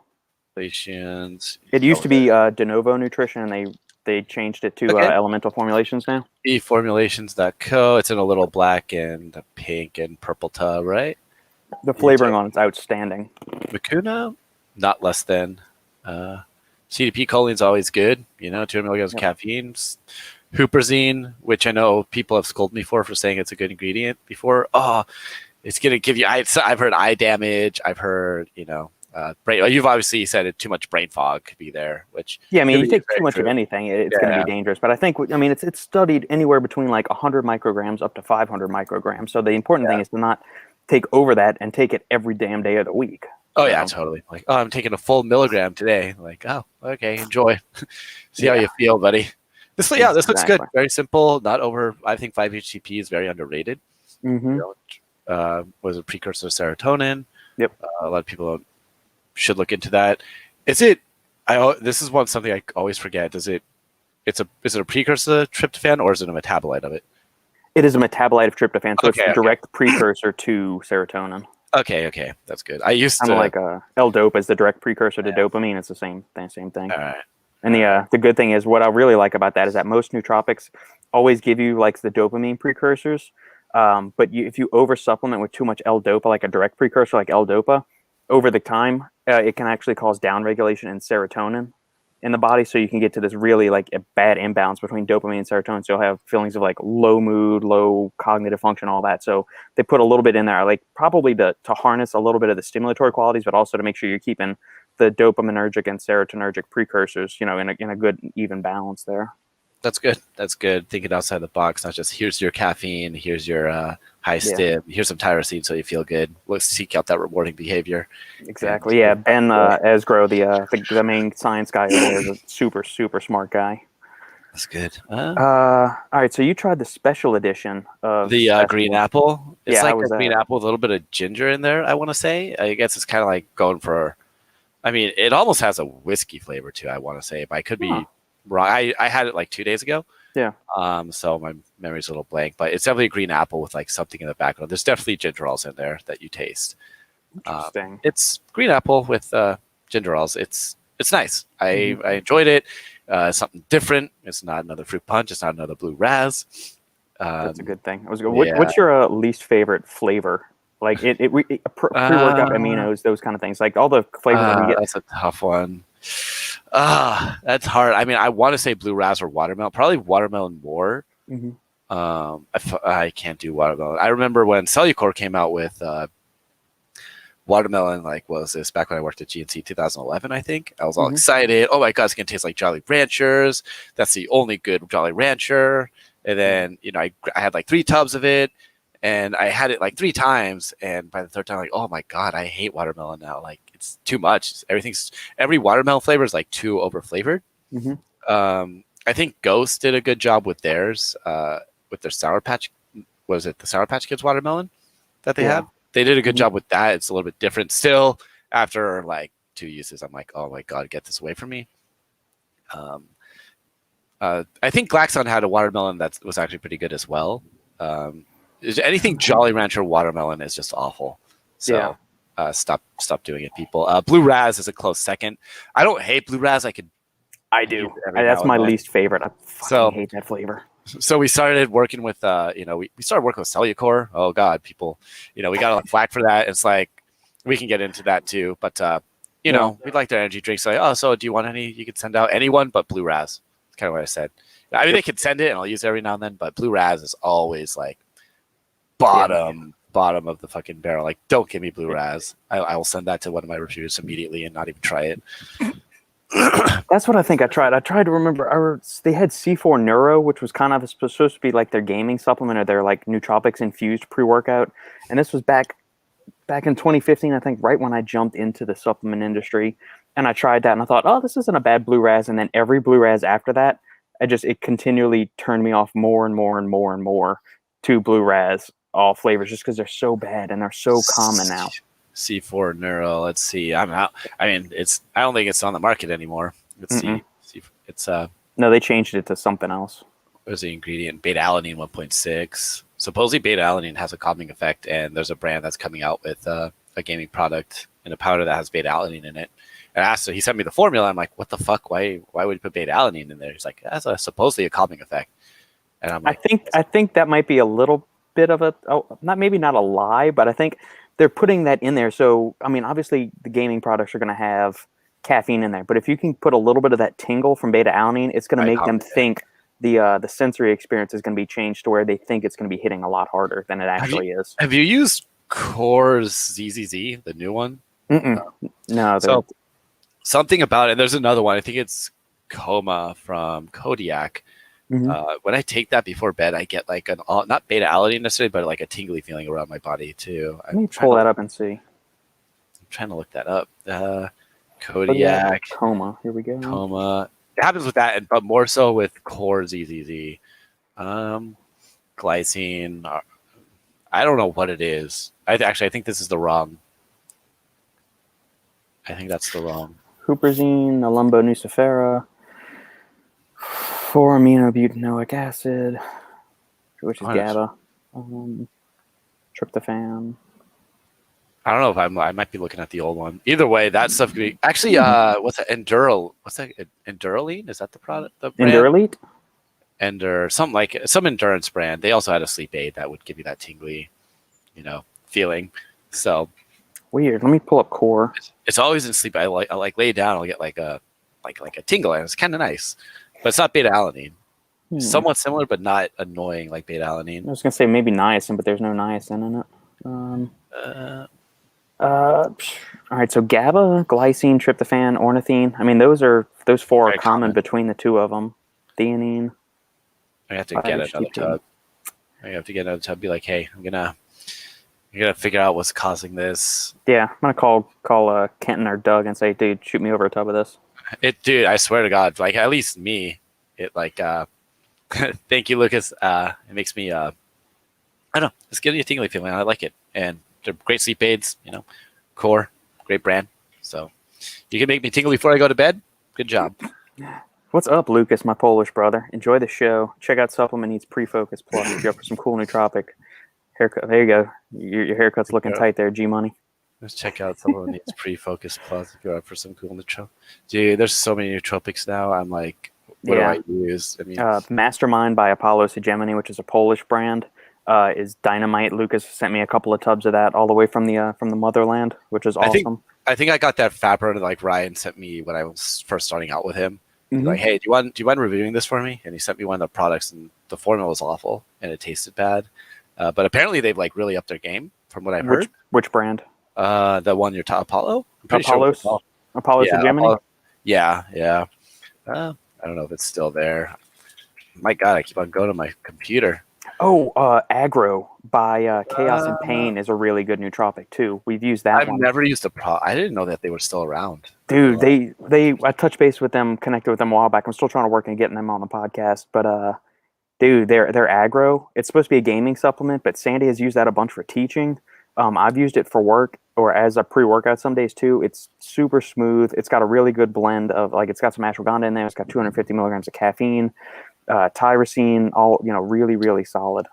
Formulations. It used to be De Novo Nutrition, and they changed it to Elemental Formulations now. eformulations.co. It's in a little black and pink and purple tub, right? The flavoring on it's outstanding. Mucuna, not less than. CDP choline is always good. 200 milligrams of caffeine. Huperzine, which I know people have scolded me for saying it's a good ingredient before. Oh, it's going to give you. I've heard eye damage. I've heard brain. You've obviously said it. Too much brain fog could be there. Which you take too much of anything, it's going to be dangerous. But I think it's studied anywhere between like 100 micrograms up to 500 micrograms. So the important thing is to not take over that and take it every damn day of the week. Oh yeah, totally. Like, I'm taking a full milligram today. Like, oh, okay, enjoy. See how you feel, buddy. This looks good. Very simple. Not over. I think 5-HTP is very underrated. Mm-hmm. Was a precursor to serotonin. Yep. A lot of people should look into that. Is it? This is something I always forget. Is it a precursor to tryptophan, or is it a metabolite of it? It is a metabolite of tryptophan, so it's a direct precursor to serotonin. Okay, that's good. I used to like L-dopa is the direct precursor to dopamine. It's the same thing. All right. And the good thing is, what I really like about that is that most nootropics always give you like the dopamine precursors, but if you over supplement with too much L-dopa, like a direct precursor like L-dopa, over the time it can actually cause downregulation in serotonin in the body, so you can get to this really like a bad imbalance between dopamine and serotonin. So you'll have feelings of like low mood, low cognitive function, all that. So they put a little bit in there, like probably to harness a little bit of the stimulatory qualities, but also to make sure you're keeping the dopaminergic and serotonergic precursors, in a good even balance there. That's good. Thinking outside the box, not just here's your caffeine, here's your high stim, here's some tyrosine so you feel good. Let's seek out that rewarding behavior. Exactly. And, Ben Esgro, the main science guy over there, is a super, super smart guy. That's good. All right, so you tried the special edition of the green apple. It's like a green apple with a little bit of ginger in there, I want to say. I guess it's kind of like going for, it almost has a whiskey flavor too, I want to say, but I could be wrong. I had it like 2 days ago. Yeah. So my memory's a little blank, but it's definitely a green apple with like something in the background. There's definitely gingerols in there that you taste. Interesting. It's green apple with gingerols. It's nice. I enjoyed it. Something different. It's not another fruit punch. It's not another blue raz. That's a good thing. What's your least favorite flavor? Like pre-workout aminos, those kind of things. Like all the flavors that we get. That's a tough one. That's hard. I want to say blue raz or watermelon. Probably watermelon more. Mm-hmm. I can't do watermelon. I remember when Cellucor came out with watermelon. Like, what was this? Back when I worked at GNC 2011, I think. I was all excited. Oh my god, it's gonna taste like Jolly Ranchers. That's the only good Jolly Rancher. And then I had like 3 tubs of it. And I had it like 3 times, and by the 3rd time, like, oh my god, I hate watermelon now. Like, it's too much. Every watermelon flavor is like too over flavored. Mm-hmm. I think Ghost did a good job with theirs, with their Sour Patch. Was it the Sour Patch Kids watermelon that they had? They did a good job with that. It's a little bit different. Still, after like 2 uses, I'm like, oh my god, get this away from me. I think Glaxon had a watermelon that was actually pretty good as well. Anything Jolly Rancher watermelon is just awful. So stop doing it, people. Blue Raz is a close second. I don't hate Blue Raz. I do. That's my least favorite. I fucking hate that flavor. So we started working with, we started working with Cellucor. Oh God, people, we got like flack for that. It's like, we can get into that too. But, we like their energy drinks. Like, so do you want any? You can send out anyone but Blue Raz. That's kind of what I said. They could send it and I'll use it every now and then, but Blue Raz is always like, bottom of the fucking barrel. Like, don't give me blue raz. I will send that to one of my reviewers immediately and not even try it. That's what I think I tried. I tried to remember. They had C4 Neuro, which was kind of supposed to be like their gaming supplement or their like nootropics infused pre-workout. And this was back in 2015, I think, right when I jumped into the supplement industry. And I tried that and I thought, oh, this isn't a bad blue raz. And then every blue raz after that, it continually turned me off more and more and more and more to blue raz. All flavors, just because they're so bad and they're so common now. C4 Neuro. Let's see. I'm out. I don't think it's on the market anymore. Let's see. It's no, they changed it to something else. There's the ingredient beta alanine 1.6. Supposedly beta alanine has a calming effect, and there's a brand that's coming out with a a gaming product in a powder that has beta alanine in it. And I asked him, he sent me the formula. I'm like, what the fuck? Why would you put beta alanine in there? He's like, that's supposedly a calming effect. And I'm like, I think that might be a little bit of not a lie, but I think they're putting that in there. So I mean, obviously the gaming products are going to have caffeine in there, but if you can put a little bit of that tingle from beta alanine, it's going to make them think the sensory experience is going to be changed to where they think it's going to be hitting a lot harder than it actually is. Have you used Core's ZZZ, the new one? No. So something about it. There's another one. I think it's Coma from Kodiak. When I take that before bed, I get like not beta alanine necessarily, but like a tingly feeling around my body too. Let me pull that up and see. I'm trying to look that up. Kodiak Coma. Here we go. Coma. It happens with that, but more so with Core ZZZ. Glycine. I don't know what it is. I think this is the wrong. I think that's the wrong. Huperzine, Alumbo nucifera, 4-aminobutanoic acid, which is GABA, tryptophan. I don't know if I might be looking at the old one. Either way, that stuff could be actually. What's that? What's that? Enduraline? Is that the product? The brand? Enduralite? Something like some endurance brand. They also had a sleep aid that would give you that tingly, feeling. So weird. Let me pull up Core. It's always in sleep. I like lay down. I'll get like a tingle, and it's kind of nice, but it's not beta alanine. Somewhat similar, but not annoying like beta alanine. I was gonna say maybe niacin, but there's no niacin in it. All right, so GABA, glycine, tryptophan, ornithine. I mean, those four are common between the two of them. Theanine. I have to get another tub. I have to get another tub. Be like, hey, I'm gonna figure out what's causing this. Yeah, I'm gonna call Kenton or Doug and say, dude, shoot me over a tub of this. Dude, I swear to God, like at least me, it like. Thank you, Lucas. It makes me. I don't know. It's giving you a tingly feeling. I like it, and they're great sleep aids. Core, great brand. So you can make me tingle before I go to bed. Good job. What's up, Lucas, my Polish brother? Enjoy the show. Check out Supplement Needs Pre-Focus Plus if you're up for some cool nootropic haircut. There you go. Your haircut's looking tight there, G Money. Let's check out Supplement Needs Pre-Focus Plus if you're up for some cool nootropic. Dude, there's so many nootropics now. I'm like, what do I use? I mean, Mastermind by Apollo Gemini, which is a Polish brand, is dynamite. Lucas sent me a couple of tubs of that all the way from the motherland, which is awesome. I think I got that fat burner like Ryan sent me when I was first starting out with him. Like, hey, do you mind reviewing this for me? And he sent me one of the products, and the formula was awful and it tasted bad. But apparently they've like really upped their game from what I've heard. Which brand? The one you're talking Apollo. Apollo Gemini. Yeah. I don't know if it's still there. My God, I keep on going to my computer. Agro by Chaos and Pain is a really good nootropic too. We've used that one. I've never used a I didn't know that they were still around. Dude, I touched base with them, connected with them a while back. I'm still trying to work on getting them on the podcast, but dude, they're agro. It's supposed to be a gaming supplement, but Sandy has used that a bunch for teaching. I've used it for work or as a pre-workout some days too. It's super smooth. It's got a really good blend of it's got some ashwagandha in there. It's got 250 milligrams of caffeine, tyrosine, all really, really solid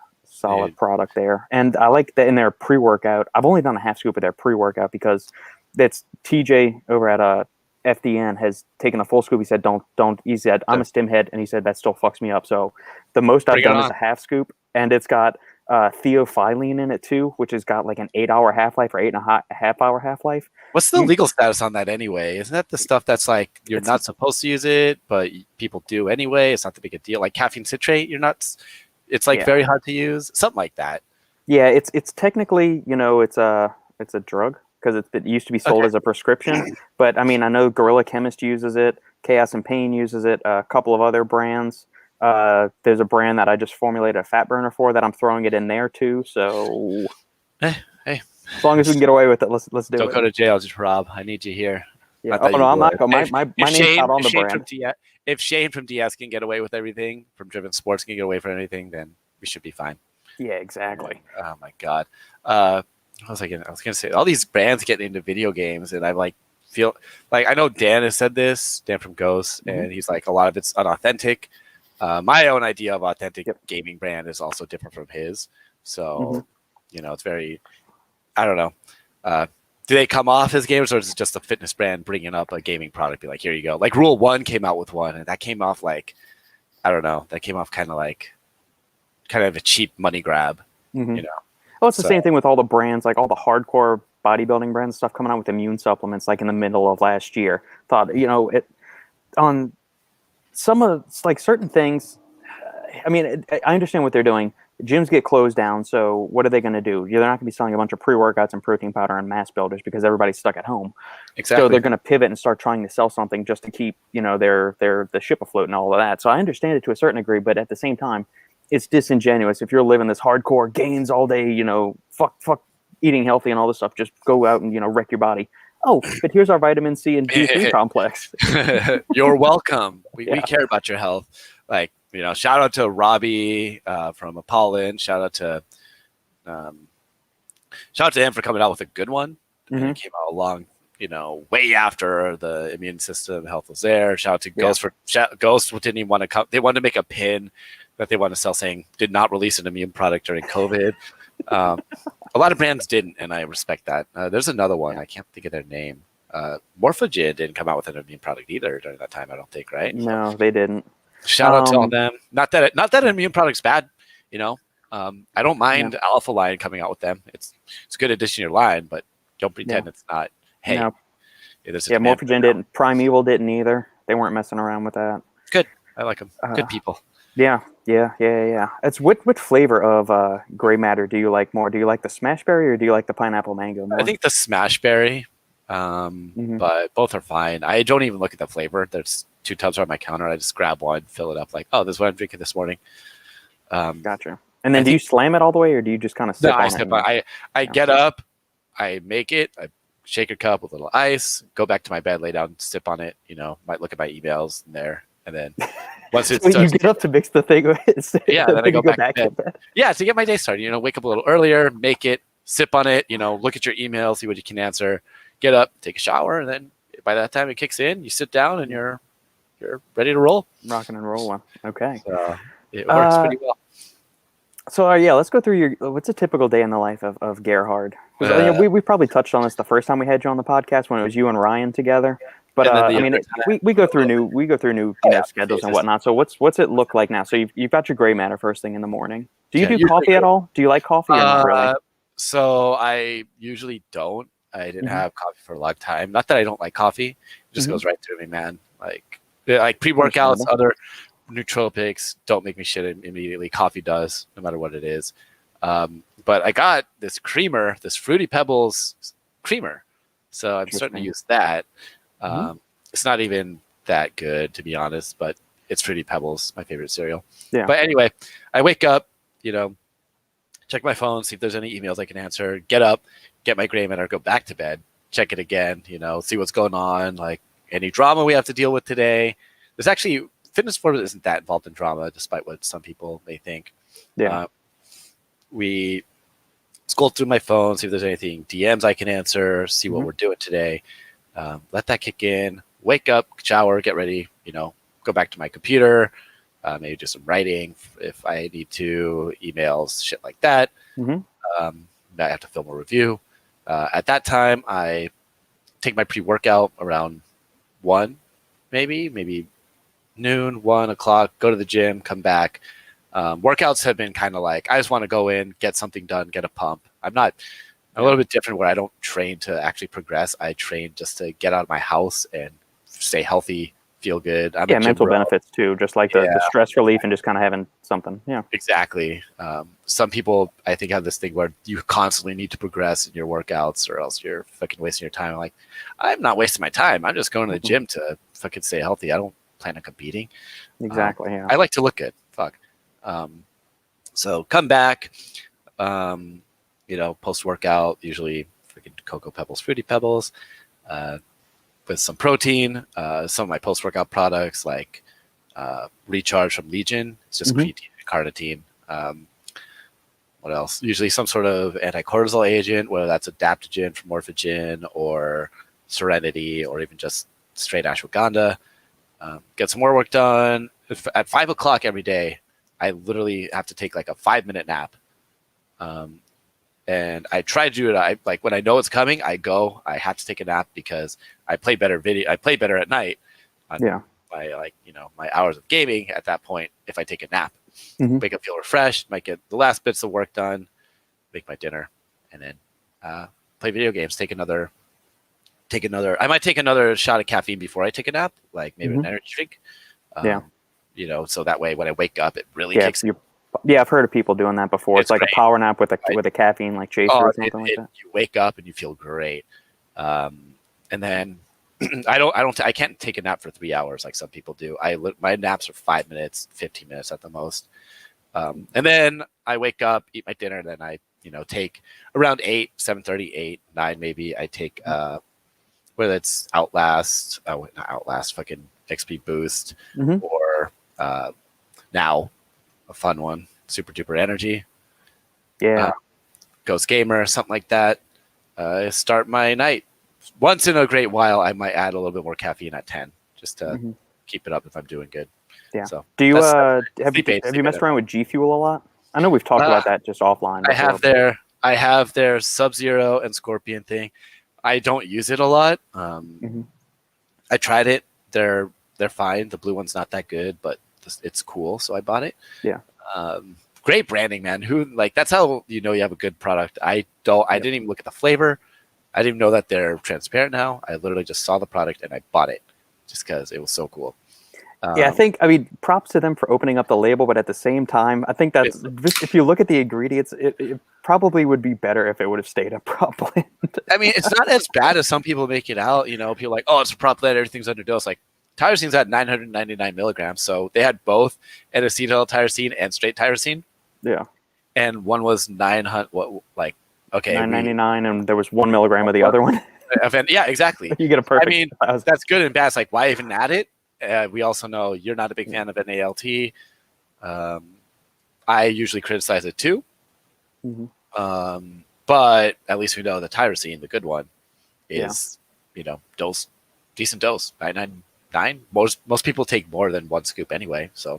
product there. And I like that in their pre-workout. I've only done a half scoop of their pre-workout because that's TJ over at FDN has taken a full scoop. He said, don't. He said, I'm a stim head, and he said that still fucks me up. So the most I've done is a half scoop, and it's got theophylline in it too, which has got like an 8-hour half-life or 8.5-hour half-life. What's the legal status on that anyway? Isn't that the stuff that's like you're not supposed to use it, but people do anyway? It's not the big a deal. Like caffeine citrate, it's like very hard to use, something like that. Yeah, it's technically it's a drug because it used to be sold as a prescription. But I mean, I know Gorilla Chemist uses it, Chaos and Pain uses it, a couple of other brands. There's a brand that I just formulated a fat burner for that I'm throwing it in there too. So hey, as long as we can get away with it, let's do it. Don't go to jail, just Rob. I need you here. Yeah. I'm not. My name's not on the brand. If Shane from DS can get away with everything, from Driven Sports can get away with anything, then we should be fine. Yeah, exactly. Oh my God. I was gonna say all these brands getting into video games, and I feel like I know Dan has said this, Dan from Ghost, and he's like a lot of it's unauthentic. My own idea of authentic gaming brand is also different from his. So, it's very, I don't know. do they come off as gamers, or is it just a fitness brand bringing up a gaming product? Be like, here you go. Like Rule 1 came out with one, and that came off like, I don't know. That came off kind of a cheap money grab, Mm-hmm. you know. Well, it's the same thing with all the brands, like all the hardcore bodybuilding brands, stuff coming out with immune supplements, like in the middle of last year. Thought, it on some of like certain things. I mean, I understand what they're doing. Gyms get closed down, so what are they going to do? They're not going to be selling a bunch of pre-workouts and protein powder and mass builders because everybody's stuck at home. Exactly. So they're going to pivot and start trying to sell something just to keep, the ship afloat and all of that. So I understand it to a certain degree, but at the same time, it's disingenuous. If you're living this hardcore gains all day, fuck eating healthy and all this stuff, just go out and, wreck your body. Oh, but here's our vitamin C and D3 complex. You're welcome. We care about your health. Like, shout out to Robbie from Apollon. Shout out to him for coming out with a good one. Mm-hmm. And it came out along, way after the immune system health was there. Shout out to Ghost Ghost didn't even want to come. They wanted to make a pin that they want to sell saying did not release an immune product during COVID. A lot of brands didn't, and I respect that. There's another one. I can't think of their name. Morphogen didn't come out with an immune product either during that time, I don't think, right? No, they didn't. Shout out to all them. Not that an immune product's bad, I don't mind Alpha Line coming out with them. It's a good addition to your line, but don't pretend it's not. Hey, Morphogen didn't. Primeval didn't either. They weren't messing around with that. Good. I like them. Good people. Yeah. It's what flavor of gray matter do you like more? Do you like the smash berry or do you like the pineapple mango more? I think the smash berry, but both are fine. I don't even look at the flavor. There's 2 tubs on my counter. I just grab one, fill it up. Like, oh, this is what I'm drinking this morning. Gotcha. And then do you slam it all the way, or do you just kind of sip on it? I sip on. I get up, I make it, I shake a cup with a little ice, go back to my bed, lay down, sip on it. Might look at my emails in there, and then once it's you get up to mix the thing. Then I go back to bed. Yeah, to get my day started. Wake up a little earlier, make it, sip on it. Look at your email, see what you can answer. Get up, take a shower, and then by that time it kicks in, you sit down and you're ready to roll. Rocking and rolling. Okay. So it works pretty well. So let's go through what's a typical day in the life of Gerhard? We probably touched on this the first time we had you on the podcast when it was you and Ryan together. But we go through new schedules and whatnot. So what's it look like now? So you've got your gray matter first thing in the morning. Do you do coffee at all? Do you like coffee or not really? So I usually don't. I didn't have coffee for a long time. Not that I don't like coffee. It just goes right through me, man. Like pre-workouts, other nootropics don't make me shit immediately. Coffee does, no matter what it is. But I got this creamer, this Fruity Pebbles creamer. So I'm starting to use that. It's not even that good, to be honest, but it's Fruity Pebbles, my favorite cereal. Yeah. But anyway, I wake up, check my phone, see if there's any emails I can answer, get up, get my gray matter, go back to bed, check it again, see what's going on, like any drama we have to deal with today. There's actually, Fitness Informant isn't that involved in drama, despite what some people may think. Yeah. We scroll through my phone, see if there's anything DMs I can answer, see what we're doing today. Let that kick in, wake up, shower, get ready, go back to my computer, maybe do some writing if I need to, emails, shit like that. I have to film a review. At that time, I take my pre-workout around 1, maybe noon, 1 o'clock, go to the gym, come back. Workouts have been kind of like, I just want to go in, get something done, get a pump. I'm a little bit different where I don't train to actually progress. I train just to get out of my house and stay healthy, feel good. I'm mental benefits too, just like the stress relief and just kind of having something. Yeah, exactly. Some people, I think, have this thing where you constantly need to progress in your workouts or else you're fucking wasting your time. I'm like, I'm not wasting my time. I'm just going to the gym to fucking stay healthy. I don't plan on competing. Exactly. I like to look good. Fuck. So come back, post-workout, usually freaking Cocoa Pebbles, Fruity Pebbles, with some protein, some of my post-workout products like Recharge from Legion. It's just creatine and carnitine. What else? Usually some sort of anti-cortisol agent, whether that's adaptogen from Morphogen or Serenity or even just straight ashwagandha. Get some more work done. At 5 o'clock every day, I literally have to take like a 5-minute nap. And I try to do it. I like when I know it's coming, I have to take a nap because I play better at night on my hours of gaming at that point if I take a nap. Mm-hmm. Wake up, feel refreshed, might get the last bits of work done, make my dinner, and then play video games. I might take another shot of caffeine before I take a nap, like maybe an energy drink. So that way when I wake up, it really kicks in. Yeah, I've heard of people doing that before. It's like great. A power nap with a caffeine like chaser or something like that. You wake up and you feel great. And then I can't take a nap for 3 hours like some people do. My naps are 5 minutes, 15 minutes at the most. And then I wake up, eat my dinner, and then I take around 8, 7:30, 8, 9 maybe. I take whether it's Outlast, not Outlast, fucking XP Boost, or now a fun one, Super Duper Energy. Yeah. Ghost Gamer, something like that. Start my night. Once in a great while, I might add a little bit more caffeine at 10 just to keep it up if I'm doing good. Yeah. So do you have you messed around with G Fuel a lot? I know we've talked about that just offline before. I have their Sub-Zero and Scorpion thing. I don't use it a lot. I tried it. They're fine. The blue one's not that good, but it's cool, so I bought it. Yeah. Great branding, man. That's how you have a good product. I didn't even look at the flavor. I didn't even know that they're transparent now. I literally just saw the product and I bought it just because it was so cool. I mean, props to them for opening up the label, but at the same time, I think that's if you look at the ingredients, it probably would be better if it would have stayed a prop blend. I mean, it's not as bad as some people make it out. People are like, oh, it's a prop blend, everything's underdosed. Like tyrosine's at 999 milligrams, so they had both N-acetyl tyrosine and straight tyrosine. Yeah, and one was 900. Okay, 999, and there was 1 milligram of the other one. Yeah, exactly. You get a perfect. I mean, that's good and bad. It's like, why even add it? We also know you're not a big fan of NALT. I usually criticize it too. But at least we know the tyrosine, the good one, is decent dose. 999. Most people take more than 1 scoop anyway, so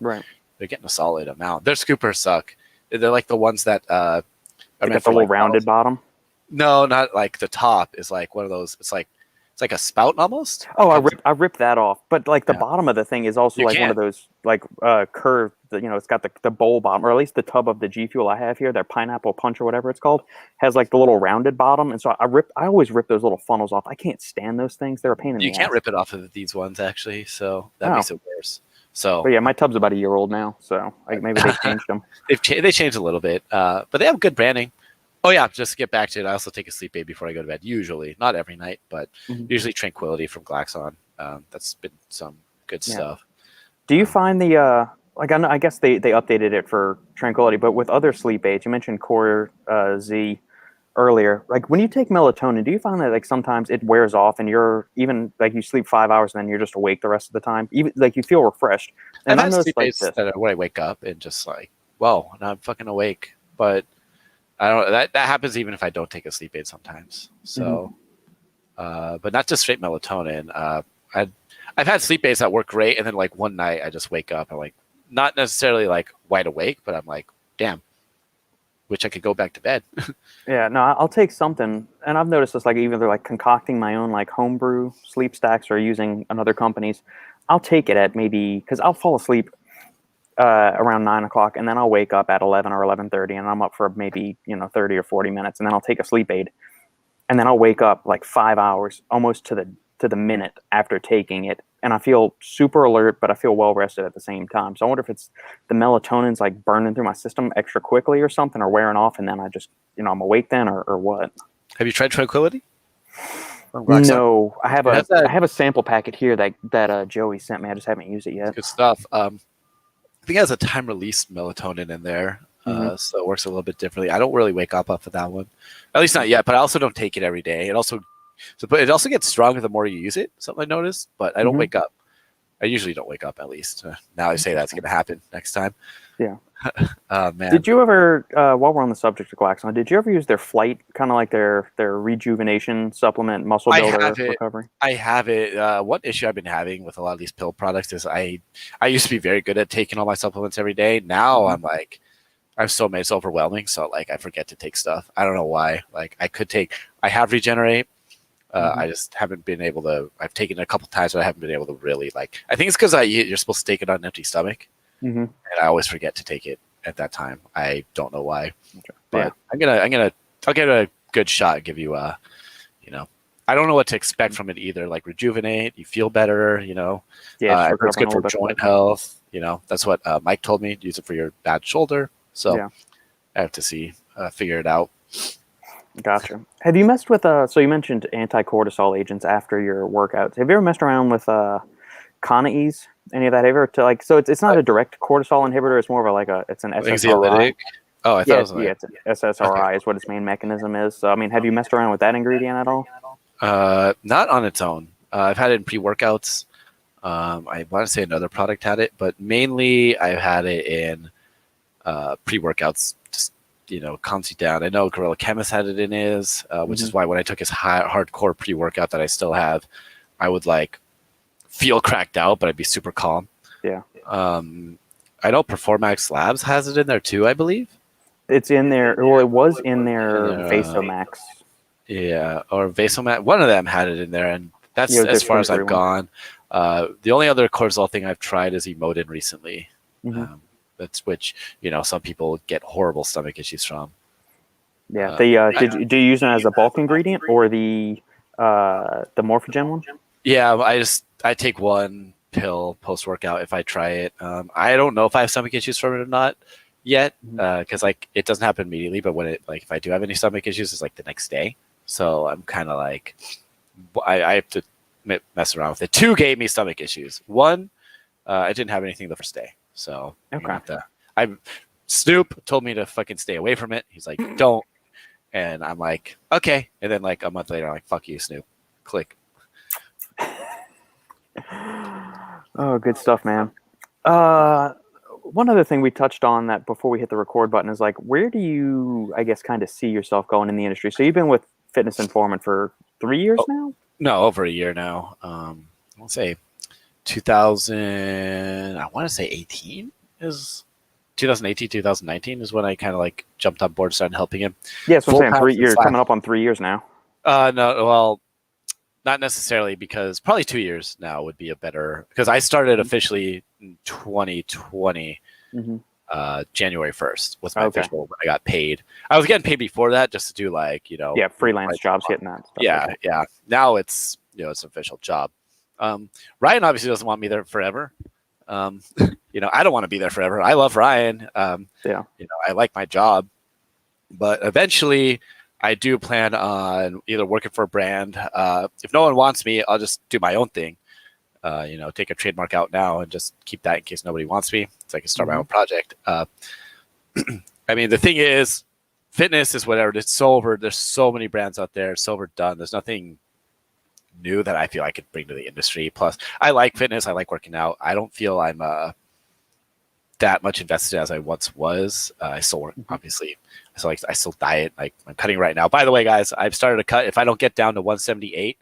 they're getting a solid amount. Their scoopers suck. They're like the ones that are meant for the little rounded bottom. No, not like the top is like one of those. It's like a spout almost. Oh, I ripped that off. But like the bottom of the thing is also one of those like curved. It's got the bowl bottom, or at least the tub of the G Fuel I have here. Their pineapple punch or whatever it's called has like the little rounded bottom, and so I always rip those little funnels off. I can't stand those things. They're a pain in the ass. You can't rip it off of these ones actually, so that makes it worse. So, but yeah, my tub's about a year old now, so maybe they changed them. They changed a little bit, but they have good branding. Oh yeah, just to get back to it, I also take a sleep aid before I go to bed. Usually, not every night, but usually Tranquility from Glaxon. That's been some good stuff. Do you find the I guess they updated it for Tranquility, but with other sleep aids, you mentioned Core Z earlier. Like when you take melatonin, do you find that like sometimes it wears off and you're even like you sleep 5 hours and then you're just awake the rest of the time? Even like you feel refreshed. And I've had sleep aids that when I wake up and just like, whoa, now I'm fucking awake. But I don't. That happens even if I don't take a sleep aid sometimes. So, but not just straight melatonin. I've had sleep aids that work great, and then like one night I just wake up and like not necessarily like wide awake, but I'm like, damn, wish I could go back to bed. Yeah, no, I'll take something, and I've noticed this like even they're like concocting my own like homebrew sleep stacks or using another company's. I'll take it at maybe because I'll fall asleep around 9 o'clock, and then I'll wake up at 11 or 11:30, and I'm up for maybe 30 or 40 minutes, and then I'll take a sleep aid, and then I'll wake up like 5 hours almost to the minute after taking it, and I feel super alert, but I feel well rested at the same time. So I wonder if it's the melatonin's like burning through my system extra quickly or something, or wearing off, and then I just I'm awake then, or what. Have you tried Tranquility? No, I have a sample packet here that Joey sent me. I just haven't used it yet. Good stuff. I think it has a time release melatonin in there, so it works a little bit differently. I don't really wake up off of that one, at least not yet. But I also don't take it every day. It also gets stronger the more you use it. Something I noticed, but I don't wake up. I usually don't wake up. At least now I say that's going to happen next time. Yeah. Man. Did you ever, while we're on the subject of Glaxon, did you ever use their Flight, kind of like their rejuvenation supplement, muscle builder recovery? I have it. One issue I've been having with a lot of these pill products is I used to be very good at taking all my supplements every day. Now I'm like, I'm so made it's overwhelming. So like I forget to take stuff. I don't know why. Like I have regenerate. I just haven't been able to. I've taken it a couple times, but I haven't been able to really like. I think it's because you're supposed to take it on an empty stomach, and I always forget to take it at that time. I don't know why, but I'll get a good shot. Give you you know, I don't know what to expect from it either. Like rejuvenate, you feel better. You know, it's good for joint health. You know, that's what Mike told me. Use it for your bad shoulder. So I have to figure it out. Gotcha. Have you messed with so you mentioned anti-cortisol agents after your workouts. Have you ever messed around with Conaease? Any of that ever? To like, so it's not a direct cortisol inhibitor. It's more of it's an SSRI. Oh, I thought it was it's an SSRI is what its main mechanism is. So I mean, have you messed around with that ingredient at all? Not on its own. I've had it in pre-workouts. I want to say another product had it, but mainly I've had it in pre-workouts. Just calms you down. I know Gorilla Chemist had it in his, which is why when I took his hardcore pre-workout that I still have, I would like feel cracked out, but I'd be super calm. Yeah. I know Performax Labs has it in there too, I believe. It's in there. Well, it was in their Vasomax. Yeah, or Vasomax. One of them had it in there, and that's as far as I've gone. The only other cortisol thing I've tried is Emodin recently. That's which some people get horrible stomach issues from. Yeah. Do you use it as a bulk ingredient or the Morphogen one? Yeah, I take one pill post workout if I try it. I don't know if I have stomach issues from it or not yet, because like it doesn't happen immediately. But when if I do have any stomach issues, it's like the next day. So I'm kind of like I have to mess around with it. 2 gave me stomach issues. 1, I didn't have anything the first day. So Snoop told me to fucking stay away from it. He's like, don't. And I'm like, okay. And then like a month later, I'm like, fuck you, Snoop. Click. Oh, good stuff, man. One other thing we touched on that before we hit the record button is like, where do you, I guess, kind of see yourself going in the industry? So you've been with Fitness Informant for 3 years now? No, over a year now. I'll say 2000, I want to say 18 is 2018, 2019 is when I kind of like jumped on board, started helping him. Yeah, so I'm saying you're coming up on 3 years now. No, well, not necessarily, because probably 2 years now would be a better, because I started officially in 2020, January 1st was my official when I got paid. I was getting paid before that just to do like, freelance jobs, hitting that stuff. Yeah. Now it's, it's an official job. Ryan obviously doesn't want me there forever. I don't want to be there forever. I love Ryan. I like my job, but eventually I do plan on either working for a brand. If no one wants me, I'll just do my own thing. Take a trademark out now and just keep that in case nobody wants me, so I can start my own project. I mean, the thing is, fitness is whatever. It's so over. There's so many brands out there. It's so overdone. There's nothing new that I feel I could bring to the industry. Plus, I like fitness. I like working out. I don't feel I'm that much invested as I once was. I still work, obviously. So I still diet. Like I'm cutting right now. By the way, guys, I've started to cut. If I don't get down to 178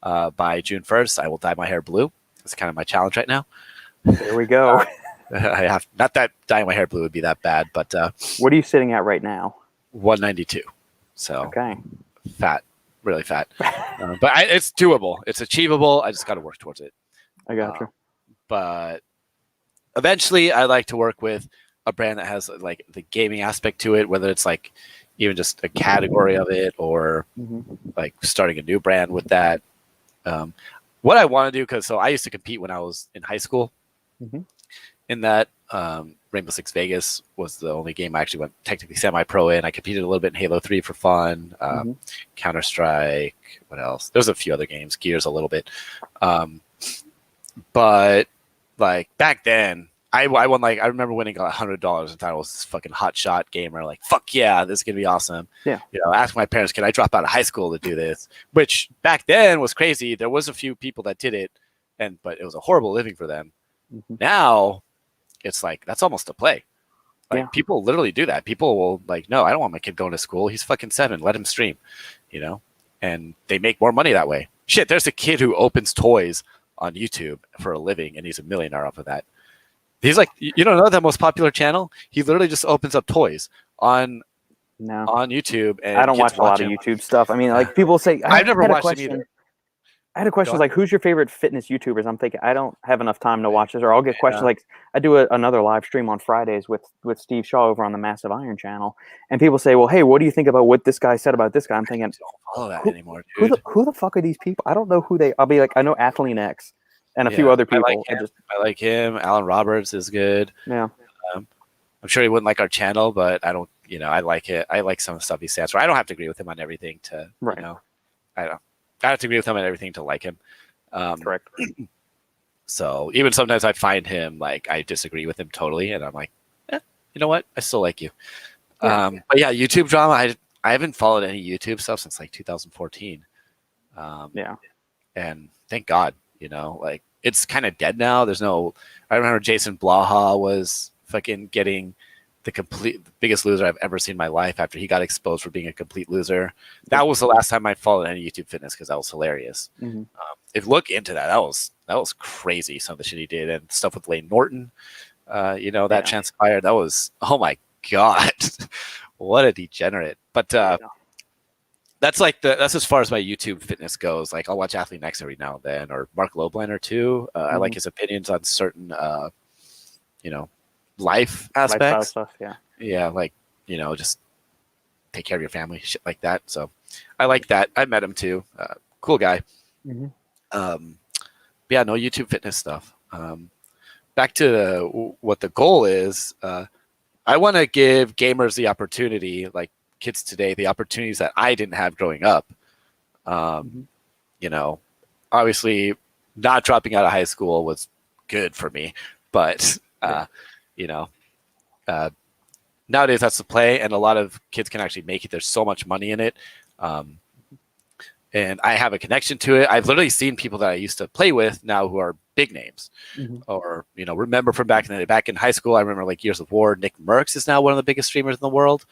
by June 1st, I will dye my hair blue. That's kind of my challenge right now. There we go. I have not that dyeing my hair blue would be that bad, but what are you sitting at right now? 192. So fat, really fat. But it's doable. It's achievable. I just got to work towards it. I got you. But eventually, I like to work with a brand that has like the gaming aspect to it, whether it's like even just a category of it or like starting a new brand with that. What I want to do, because I used to compete when I was in high school. In that, Rainbow Six Vegas was the only game I actually went technically semi-pro in. I competed a little bit in Halo 3 for fun, Counter-Strike, what else? There's a few other games, Gears a little bit. But like back then, I won like, I remember winning $100 and thought I was this fucking hotshot gamer. Like, fuck yeah, this is going to be awesome. Yeah. Ask my parents, can I drop out of high school to do this? Which back then was crazy. There was a few people that did it, but it was a horrible living for them. Now, it's like, that's almost a play. Like people literally do that. People will like, no, I don't want my kid going to school. He's fucking 7. Let him stream, and they make more money that way. Shit, there's a kid who opens toys on YouTube for a living and he's a millionaire off of that. He's like, you don't know that most popular channel? He literally just opens up toys on YouTube, and I don't watch a lot of YouTube stuff. I mean, like people say, I've never watched him either. I had a question like, who's your favorite fitness YouTubers? I'm thinking I don't have enough time to watch this, or I'll get questions like I do another live stream on Fridays with Steve Shaw over on the Massive Iron channel, and people say, well, hey, what do you think about what this guy said about this guy? I'm thinking, I don't follow that anymore, dude. Who the fuck are these people? I don't know who they. I'll be like, I know Athlean X and a few other people. I like him. Alan Roberts is good. Yeah. I'm sure he wouldn't like our channel, but I don't. I like it. I like some of the stuff he stands for. I don't have to agree with him on everything to. I have to agree with him on everything to like him. Correct. So even sometimes I find him like I disagree with him totally, and I'm like, you know what? I still like you. But yeah, YouTube drama. I haven't followed any YouTube stuff since like 2014. And thank God, like it's kind of dead now. There's no. I remember Jason Blaha was fucking getting the biggest loser I've ever seen in my life after he got exposed for being a complete loser. That was the last time I followed any YouTube fitness because that was hilarious. If look into that was crazy. Some of the shit he did and stuff with Lane Norton, that transpired. That was, oh my God, what a degenerate. But that's as far as my YouTube fitness goes. Like I'll watch Athlean X every now and then, or Mark Lobliner too. I like his opinions on certain, life aspects. Stuff, like just take care of your family, shit like that. So I like that. I met him too. Cool guy. Yeah, no YouTube fitness stuff. Back to what the goal is. I want to give gamers the opportunity, like kids today, the opportunities that I didn't have growing up. Obviously not dropping out of high school was good for me, but nowadays that's the play, and a lot of kids can actually make it. There's so much money in it. And I have a connection to it. I've literally seen people that I used to play with now who are big names, or remember from back in the day. Back in high school, I remember like Years of War. Nick Merckx is now one of the biggest streamers in the world.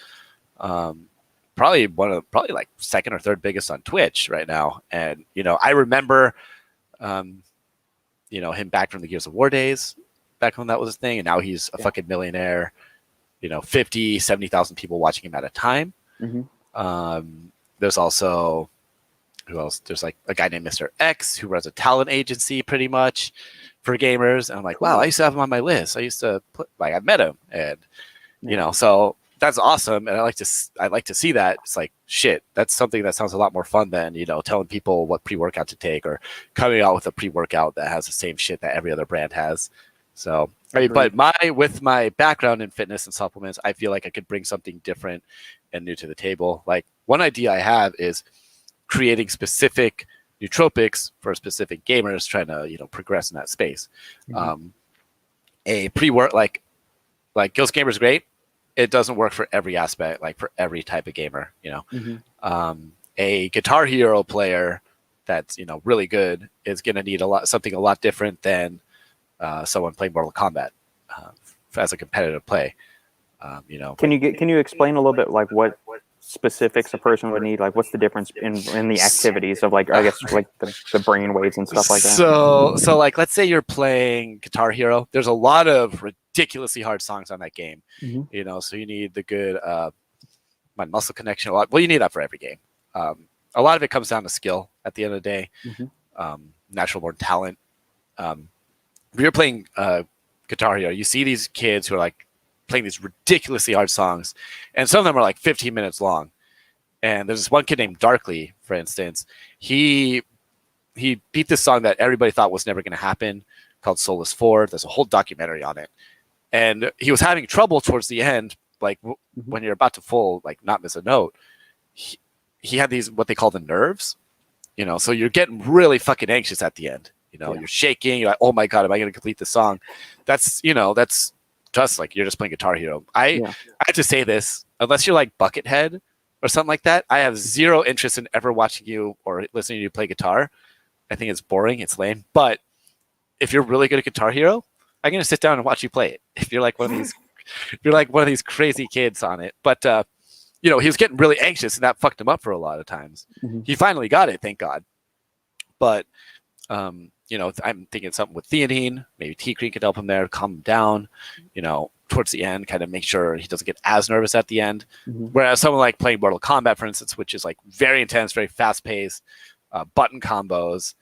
Probably like second or third biggest on Twitch right now. And I remember, him back from the Gears of War days, back when that was a thing, and now he's a fucking millionaire. 50, 70,000 people watching him at a time. There's also. Who else? There's like a guy named Mr. X who runs a talent agency pretty much for gamers. And I'm like, wow, I used to have him on my list. I used to I met him, and so that's awesome. And I like to see that. It's like, shit, that's something that sounds a lot more fun than, telling people what pre-workout to take or coming out with a pre-workout that has the same shit that every other brand has. So, but with my background in fitness and supplements, I feel like I could bring something different and new to the table. Like one idea I have is creating specific nootropics for specific gamers trying to progress in that space. A pre-work like Ghost Gamer is great. It doesn't work for every aspect, like for every type of gamer. A Guitar Hero player that's really good is going to need something a lot different than someone playing Mortal Kombat as a competitive play. Can you explain a little bit like what specifics a person would need? Like what's the difference in the activities of like, I guess like the brain waves and stuff like that? So like let's say you're playing Guitar Hero. There's a lot of ridiculously hard songs on that game. So you need the good mind muscle connection a lot. Well, you need that for every game. A lot of it comes down to skill at the end of the day. Natural born talent. When you're playing Guitar Hero, you see these kids who are like playing these ridiculously hard songs, and some of them are like 15 minutes long. And there's this one kid named Darkly, for instance. He beat this song that everybody thought was never going to happen, called Soulless 4. There's a whole documentary on it, and he was having trouble towards the end, like when you're about to not miss a note. He had these what they call the nerves, so you're getting really fucking anxious at the end. You're shaking. You're like, oh my God, am I going to complete the song? That's just like you're just playing Guitar Hero. I have to say this, unless you're like Buckethead or something like that, I have zero interest in ever watching you or listening to you play guitar. I think it's boring, it's lame. But if you're really good at Guitar Hero, I'm gonna sit down and watch you play it. If you're like one of these crazy kids on it. But he was getting really anxious, and that fucked him up for a lot of times. He finally got it, thank God. But I'm thinking something with theanine. Maybe T-Cream could help him there, calm him down. Towards the end, kind of make sure he doesn't get as nervous at the end. Mm-hmm. Whereas someone like playing Mortal Kombat, for instance, which is like very intense, very fast paced, button combos,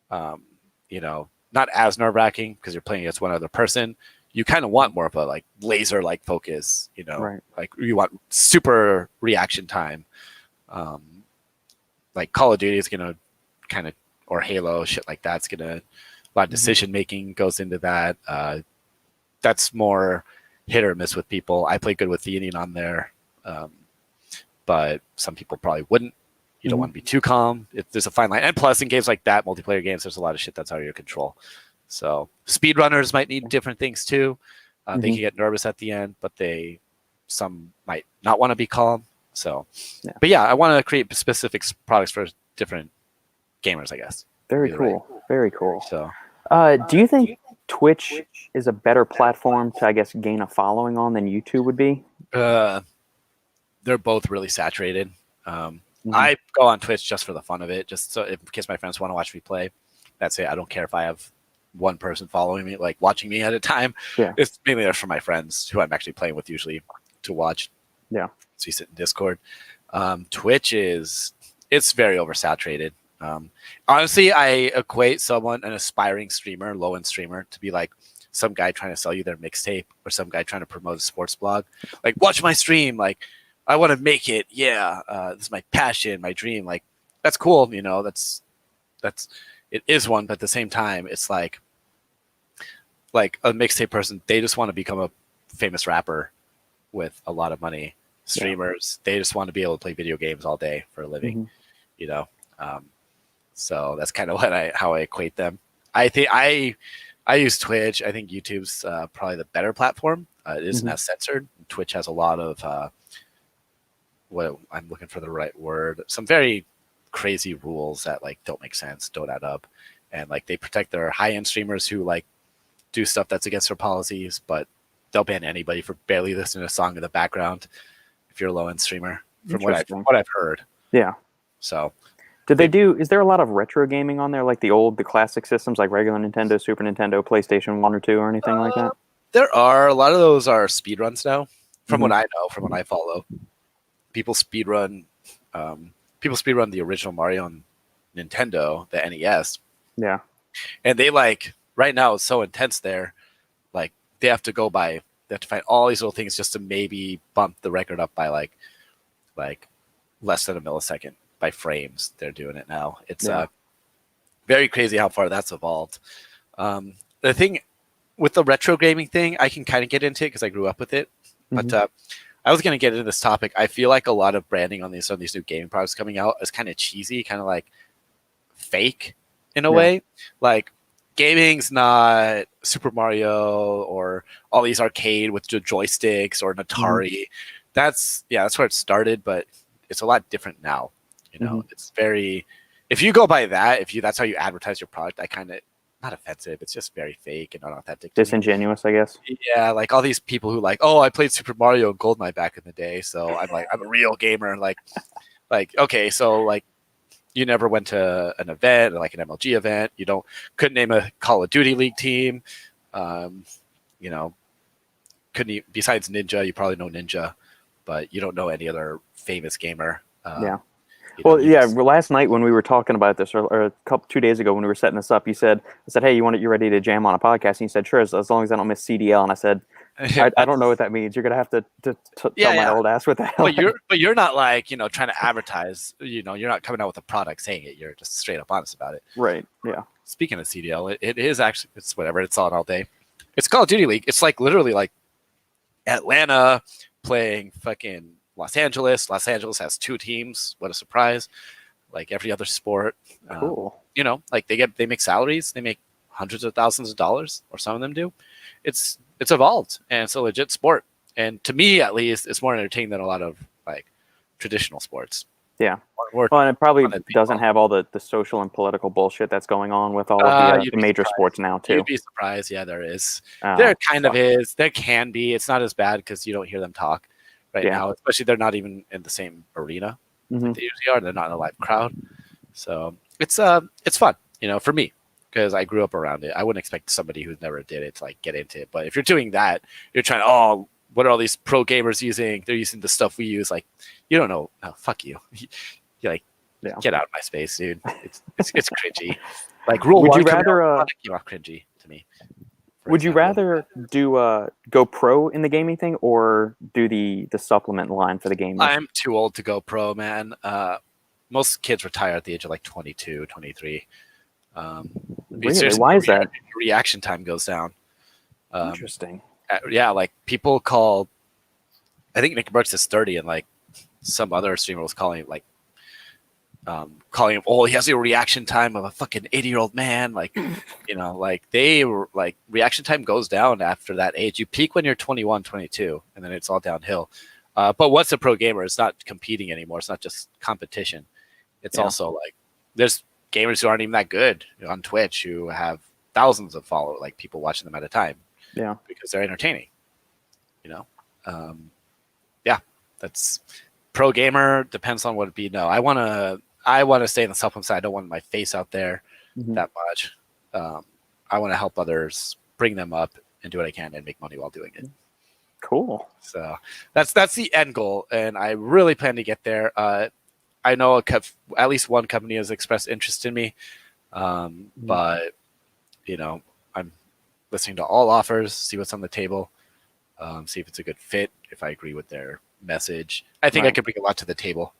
not as nerve wracking because you're playing against one other person. You kind of want more of a like laser like focus, Right. like you want super reaction time. Like Call of Duty is gonna kind of, or Halo, shit like that's gonna, a lot of decision making goes into that. That's more hit or miss with people. I play good with theanine on there, but some people probably wouldn't. You don't want to be too calm. There's a fine line. And plus, in games like that, multiplayer games, there's a lot of shit that's out of your control. So speedrunners might need different things too. They can get nervous at the end, but some might not want to be calm. So, but yeah, I want to create specific products for different gamers, I guess. Very cool. Right. Very cool. So, do you think Twitch is a better platform to, I guess, gain a following on than YouTube would be? They're both really saturated. I go on Twitch just for the fun of it, just so in case my friends want to watch me play. That's it. I don't care if I have one person following me, like watching me at a time. Yeah. It's mainly there for my friends who I'm actually playing with usually to watch. Yeah. So we sit in Discord. Twitch it's very oversaturated. Honestly, I equate an aspiring streamer, low-end streamer, to be like some guy trying to sell you their mixtape or some guy trying to promote a sports blog. Like, watch my stream. Like, I want to make it. Yeah, this is my passion, my dream. Like, that's cool. It is one, but at the same time, it's like a mixtape person. They just want to become a famous rapper with a lot of money. Streamers, they just want to be able to play video games all day for a living. So that's kind of how I equate them. I think I use Twitch. I think YouTube's probably the better platform. It isn't as censored. Twitch has a lot of what I'm looking for the right word. Some very crazy rules that like don't make sense, don't add up, and like they protect their high-end streamers who like do stuff that's against their policies, but they'll ban anybody for barely listening to a song in the background if you're a low-end streamer. From what I've heard. Yeah. So. Is there a lot of retro gaming on there, like the classic systems, like regular Nintendo, Super Nintendo, PlayStation 1 or 2, or anything like that? There are. A lot of those are speedruns now, from what I know, from what I follow. People speedrun the original Mario on Nintendo, the NES. Yeah. And they right now it's so intense there, like they have to find all these little things just to maybe bump the record up by like less than a millisecond. By frames, they're doing it now. It's very crazy how far that's evolved. The thing with the retro gaming thing, I can kind of get into it because I grew up with it. But I was going to get into this topic. I feel like a lot of branding on these new gaming products coming out is kind of cheesy, kind of like fake in a way. Like gaming's not Super Mario or all these arcade with the joysticks or an Atari. That's where it started, but it's a lot different now. It's very, if you go by that, that's how you advertise your product, I kind of, not offensive, it's just very fake and unauthentic. Disingenuous, I guess. Yeah, like all these people who I played Super Mario and Goldeneye back in the day, so I'm a real gamer. Like, okay, so you never went to an event, like an MLG event. Couldn't name a Call of Duty League team. Couldn't, besides Ninja, you probably know Ninja, but you don't know any other famous gamer. Last night when we were talking about this, or 2 days ago when we were setting this up, I said, hey, you ready to jam on a podcast? And you said, sure, as long as I don't miss CDL. And I said, I don't know what that means. You're gonna have to tell my old ass what the hell. But you're not trying to advertise. You're not coming out with a product saying it. You're just straight up honest about it. Right. Yeah. Speaking of CDL, it is actually, it's whatever. It's on all day. It's Call of Duty League. It's literally like Atlanta playing fucking Los Angeles. Los Angeles has 2 teams. What a surprise! Like every other sport. Cool. They make salaries. They make hundreds of thousands of dollars, or some of them do. It's evolved, and it's a legit sport. And to me, at least, it's more entertaining than a lot of traditional sports. Yeah. And it probably doesn't have all the social and political bullshit that's going on with all of the major sports now too. You'd be surprised. Yeah, there is. There kind of is. There can be. It's not as bad because you don't hear them talk now. Especially they're not even in the same arena. Like they usually are. They're not in a live crowd. So it's fun. For me. because I grew up around it. I wouldn't expect somebody who never did it to like get into it. But if you're doing that, you're trying to, oh, what are all these pro gamers using? They're using the stuff we use. Like, you don't know. Oh, fuck you. You're like, get out of my space, dude. It's cringy. Like Rule 1 came off cringy to me. Would you rather do go pro in the gaming thing or do the supplement line for the gamers? I'm too old to go pro, man. Most kids retire at the age of like 22, 23. Really? Why is that? Reaction time goes down. Interesting. Yeah, like people call. I think Nick Burks is 30, and like some other streamer was calling him like, calling him, oh, he has a reaction time of a fucking 80-year-old man. Like, you know, like they were like reaction time goes down after that age. You peak when you're 21, 22, and then it's all downhill. But what's a pro gamer? It's not competing anymore. It's not just competition. It's also like there's gamers who aren't even that good on Twitch who have thousands of followers, like people watching them at a time. Yeah, because they're entertaining. You know, yeah, that's pro gamer. Depends on what it be. No, I want to stay in the supplement side. I don't want my face out there that much. I want to help others, bring them up, and do what I can and make money while doing it. Cool. So that's the end goal, and I really plan to get there. I know at least one company has expressed interest in me, but you know, I'm listening to all offers, see what's on the table, see if it's a good fit, if I agree with their message. I think I could bring a lot to the table.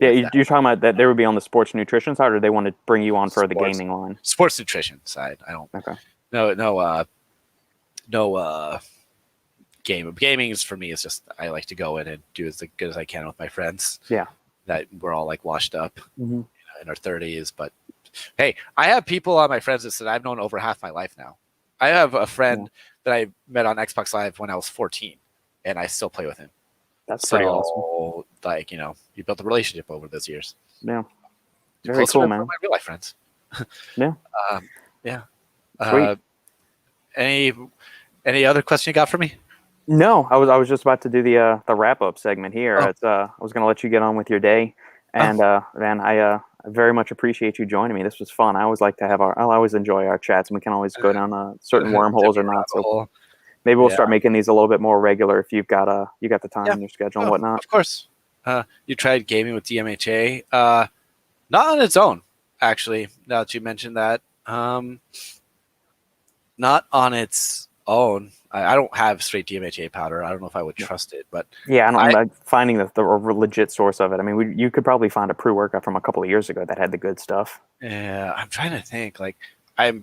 Yeah, you're talking about that they would be on the sports nutrition side, or they want to bring you on for the gaming line? Sports nutrition side. I don't. Okay. No. Gaming is for me is just I like to go in and do as good as I can with my friends. Yeah. That we're all like washed up in our 30s, but hey, I have people on my friends list that I've known over half my life now. I have a friend that I met on Xbox Live when I was 14, and I still play with him. That's pretty awesome. Like, you know, you built a relationship over those years. Yeah. Very cool, man. My real life friends. Yeah. Yeah. Sweet. Any other question you got for me? No, I was just about to do the wrap up segment here. I was going to let you get on with your day, and man, I very much appreciate you joining me. This was fun. I always like to have I always enjoy our chats, and we can always go down certain wormholes or not. So maybe we'll start making these a little bit more regular if you've got the time in your schedule and whatnot. Of course. You tried gaming with DMHA, not on its own, actually. Now that you mentioned that, not on its own. I don't have straight DMHA powder. I don't know if I would trust it, but I'm finding the legit source of it. I mean, you could probably find a pre-workout from a couple of years ago that had the good stuff. Yeah, I'm trying to think. Like, I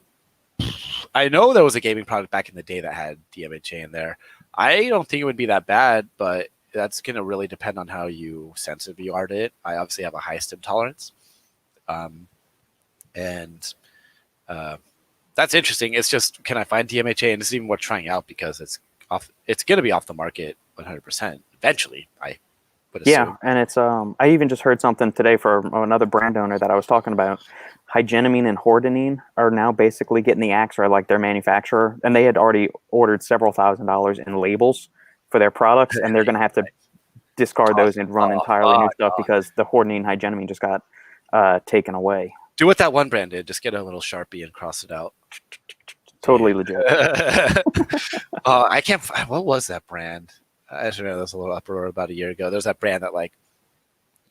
know there was a gaming product back in the day that had DMHA in there. I don't think it would be that bad, but that's going to really depend on how sensitive you are to it. I obviously have a high stim tolerance, and that's interesting. It's just, can I find DMHA? And it's even worth trying out because it's going to be off the market 100% eventually. I would assume. Yeah, and it's I even just heard something today for another brand owner that I was talking about. Hygienamine and Hordenine are now basically getting the axe, or like their manufacturer, and they had already ordered several $1,000s in labels for their products, and they're going to have to discard those and run entirely new stuff because the Hordenine Hygienamine just got taken away. Do what that one brand did. Just get a little Sharpie and cross it out. Totally legit. I can't. What was that brand? I should know. There was a little uproar about a year ago. There's that brand that like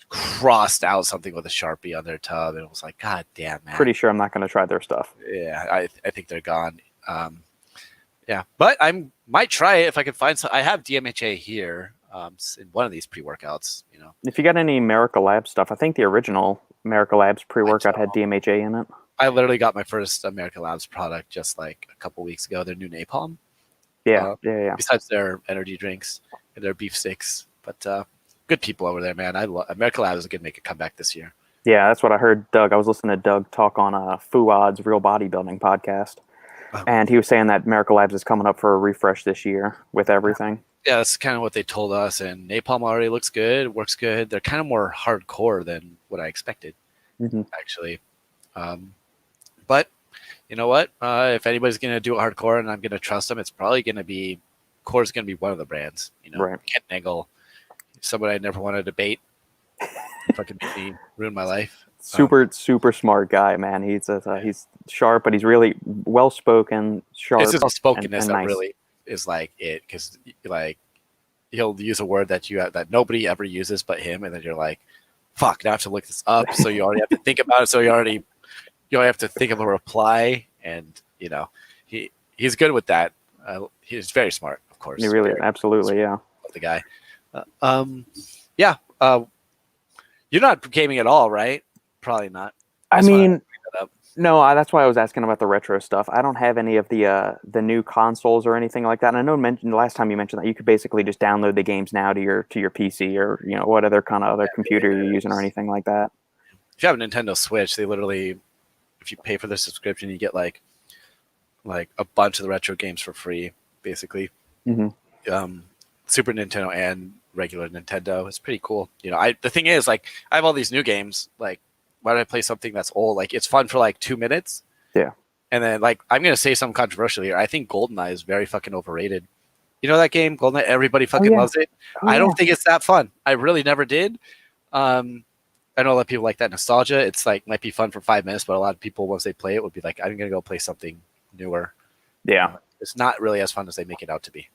crossed out something with a Sharpie on their tub, and it was like, God damn, man. Pretty sure I'm not going to try their stuff. Yeah, I think they're gone. Yeah, but I might try it if I can find some. I have DMHA here in one of these pre-workouts. You know, if you got any America Labs stuff, I think the original America Labs pre-workout had DMHA in it. I literally got my first America Labs product just like a couple weeks ago. Their new napalm. Yeah. Besides their energy drinks and their beef sticks, but good people over there, man. America Labs is going to make a comeback this year. Yeah, that's what I heard. Doug, I was listening to Doug talk on Fuad's Real Bodybuilding podcast, and he was saying that America Labs is coming up for a refresh this year with everything. Yeah, that's kind of what they told us. And napalm already looks good, works good. They're kind of more hardcore than what I expected, actually. But you know what? If anybody's going to do it hardcore and I'm going to trust them, it's probably going to be Core is going to be one of the brands. You know, right. Kent Nagel, somebody I never wanted to debate. Fucking made me ruin my life. Super smart guy, man. He's sharp, but he's really well spoken, sharp. It's his outspokenness and that nice. really is like it, because like he'll use a word that that nobody ever uses but him, and then you're like, fuck, now I have to look this up. So you already have to think about it. So you already have to think of a reply, and he's good with that. He's very smart, of course. He really, absolutely, yeah. The guy. Yeah. You're not gaming at all, right? Probably not. I mean, no, that's why I was asking about the retro stuff. I don't have any of the new consoles or anything like that. And I know last time you mentioned that you could basically just download the games now to your PC or what other kind of other computer you're using or anything like that. If you have a Nintendo Switch, they literally, if you pay for the subscription, you get like a bunch of the retro games for free, basically. Mm-hmm. Super Nintendo and regular Nintendo. It's pretty cool. The thing is, like, I have all these new games. Like, why did I play something that's old? Like, it's fun for like 2 minutes. Yeah. And then, like, I'm gonna say something controversial here. I think GoldenEye is very fucking overrated. You know that game, GoldenEye? Everybody fucking loves it. I don't think it's that fun. I really never did. I know a lot of people like that nostalgia. It's like might be fun for 5 minutes, but a lot of people once they play it would be like, I'm gonna go play something newer. Yeah. It's not really as fun as they make it out to be.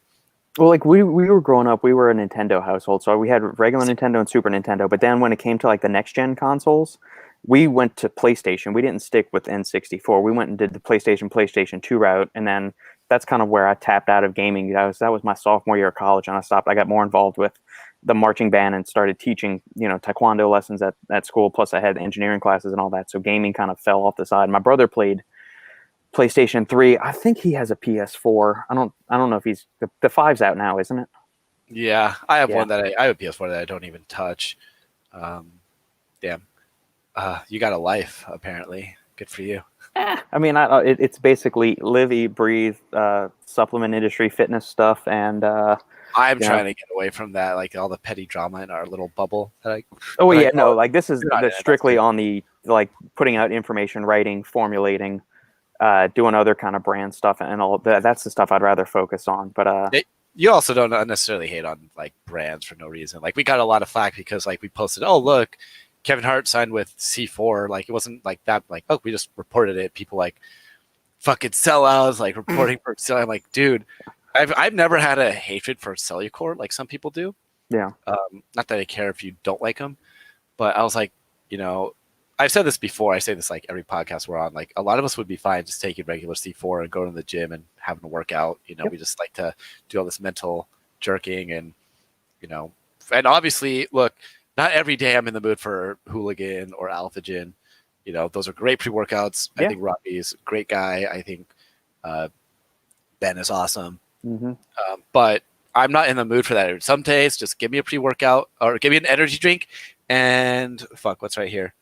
Well, like we were growing up, we were a Nintendo household, so we had regular Nintendo and Super Nintendo. But then when it came to like the next gen consoles, we went to PlayStation. We didn't stick with N64. We went and did the PlayStation 2 route, and then that's kind of where I tapped out of gaming. That was my sophomore year of college, and I stopped. I got more involved with the marching band and started teaching, taekwondo lessons at school. Plus, I had engineering classes and all that, so gaming kind of fell off the side. My brother played PlayStation 3. I think he has a PS4. I don't know if he's the 5's out now, isn't it? Yeah, I have one that I have a PS4 that I don't even touch. Damn. You got a life, apparently. Good for you. I mean, it's basically live, eat, breathe, supplement industry, fitness stuff, and I'm trying to get away from that, like all the petty drama in our little bubble. Like this is strictly on the like putting out information, writing, formulating, doing other kind of brand stuff, and all that. That's the stuff I'd rather focus on. But you also don't necessarily hate on like brands for no reason. Like we got a lot of flack because like we posted, oh look, Kevin Hart signed with C4. Like it wasn't like that. Like, oh, we just reported it. People like fucking sellouts, like reporting for selling. I'm like, dude, I've never had a hatred for Cellucor like some people do. Yeah. Not that I care if you don't like them, but I was like, I've said this before. I say this like every podcast we're on. Like a lot of us would be fine just taking regular C4 and going to the gym and having to work out. We just like to do all this mental jerking and and obviously, look, not every day I'm in the mood for Hooligan or Alphagen. Those are great pre-workouts. Yeah. I think Robbie's a great guy. I think Ben is awesome. Mm-hmm. But I'm not in the mood for that. Some days, just give me a pre-workout or give me an energy drink and what's right here?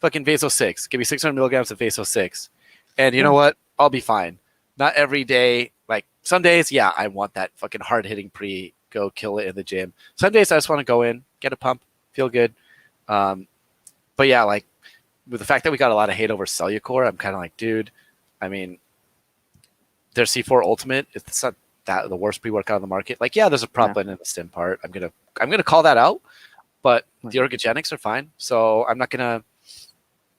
Fucking Vaso 6. Give me 600 milligrams of Vaso 6. And you know what? I'll be fine. Not every day. Like some days, yeah, I want that fucking hard-hitting pre, go kill it in the gym. Some days I just want to go in, get a pump, feel good. But yeah, like with the fact that we got a lot of hate over Cellucor, I'm kind of like, dude, I mean, their C4 Ultimate, it's not that the worst pre-workout on the market. Like, yeah, there's a prop blend in the stim part. I'm gonna call that out, but the ergogenics are fine. So I'm not gonna.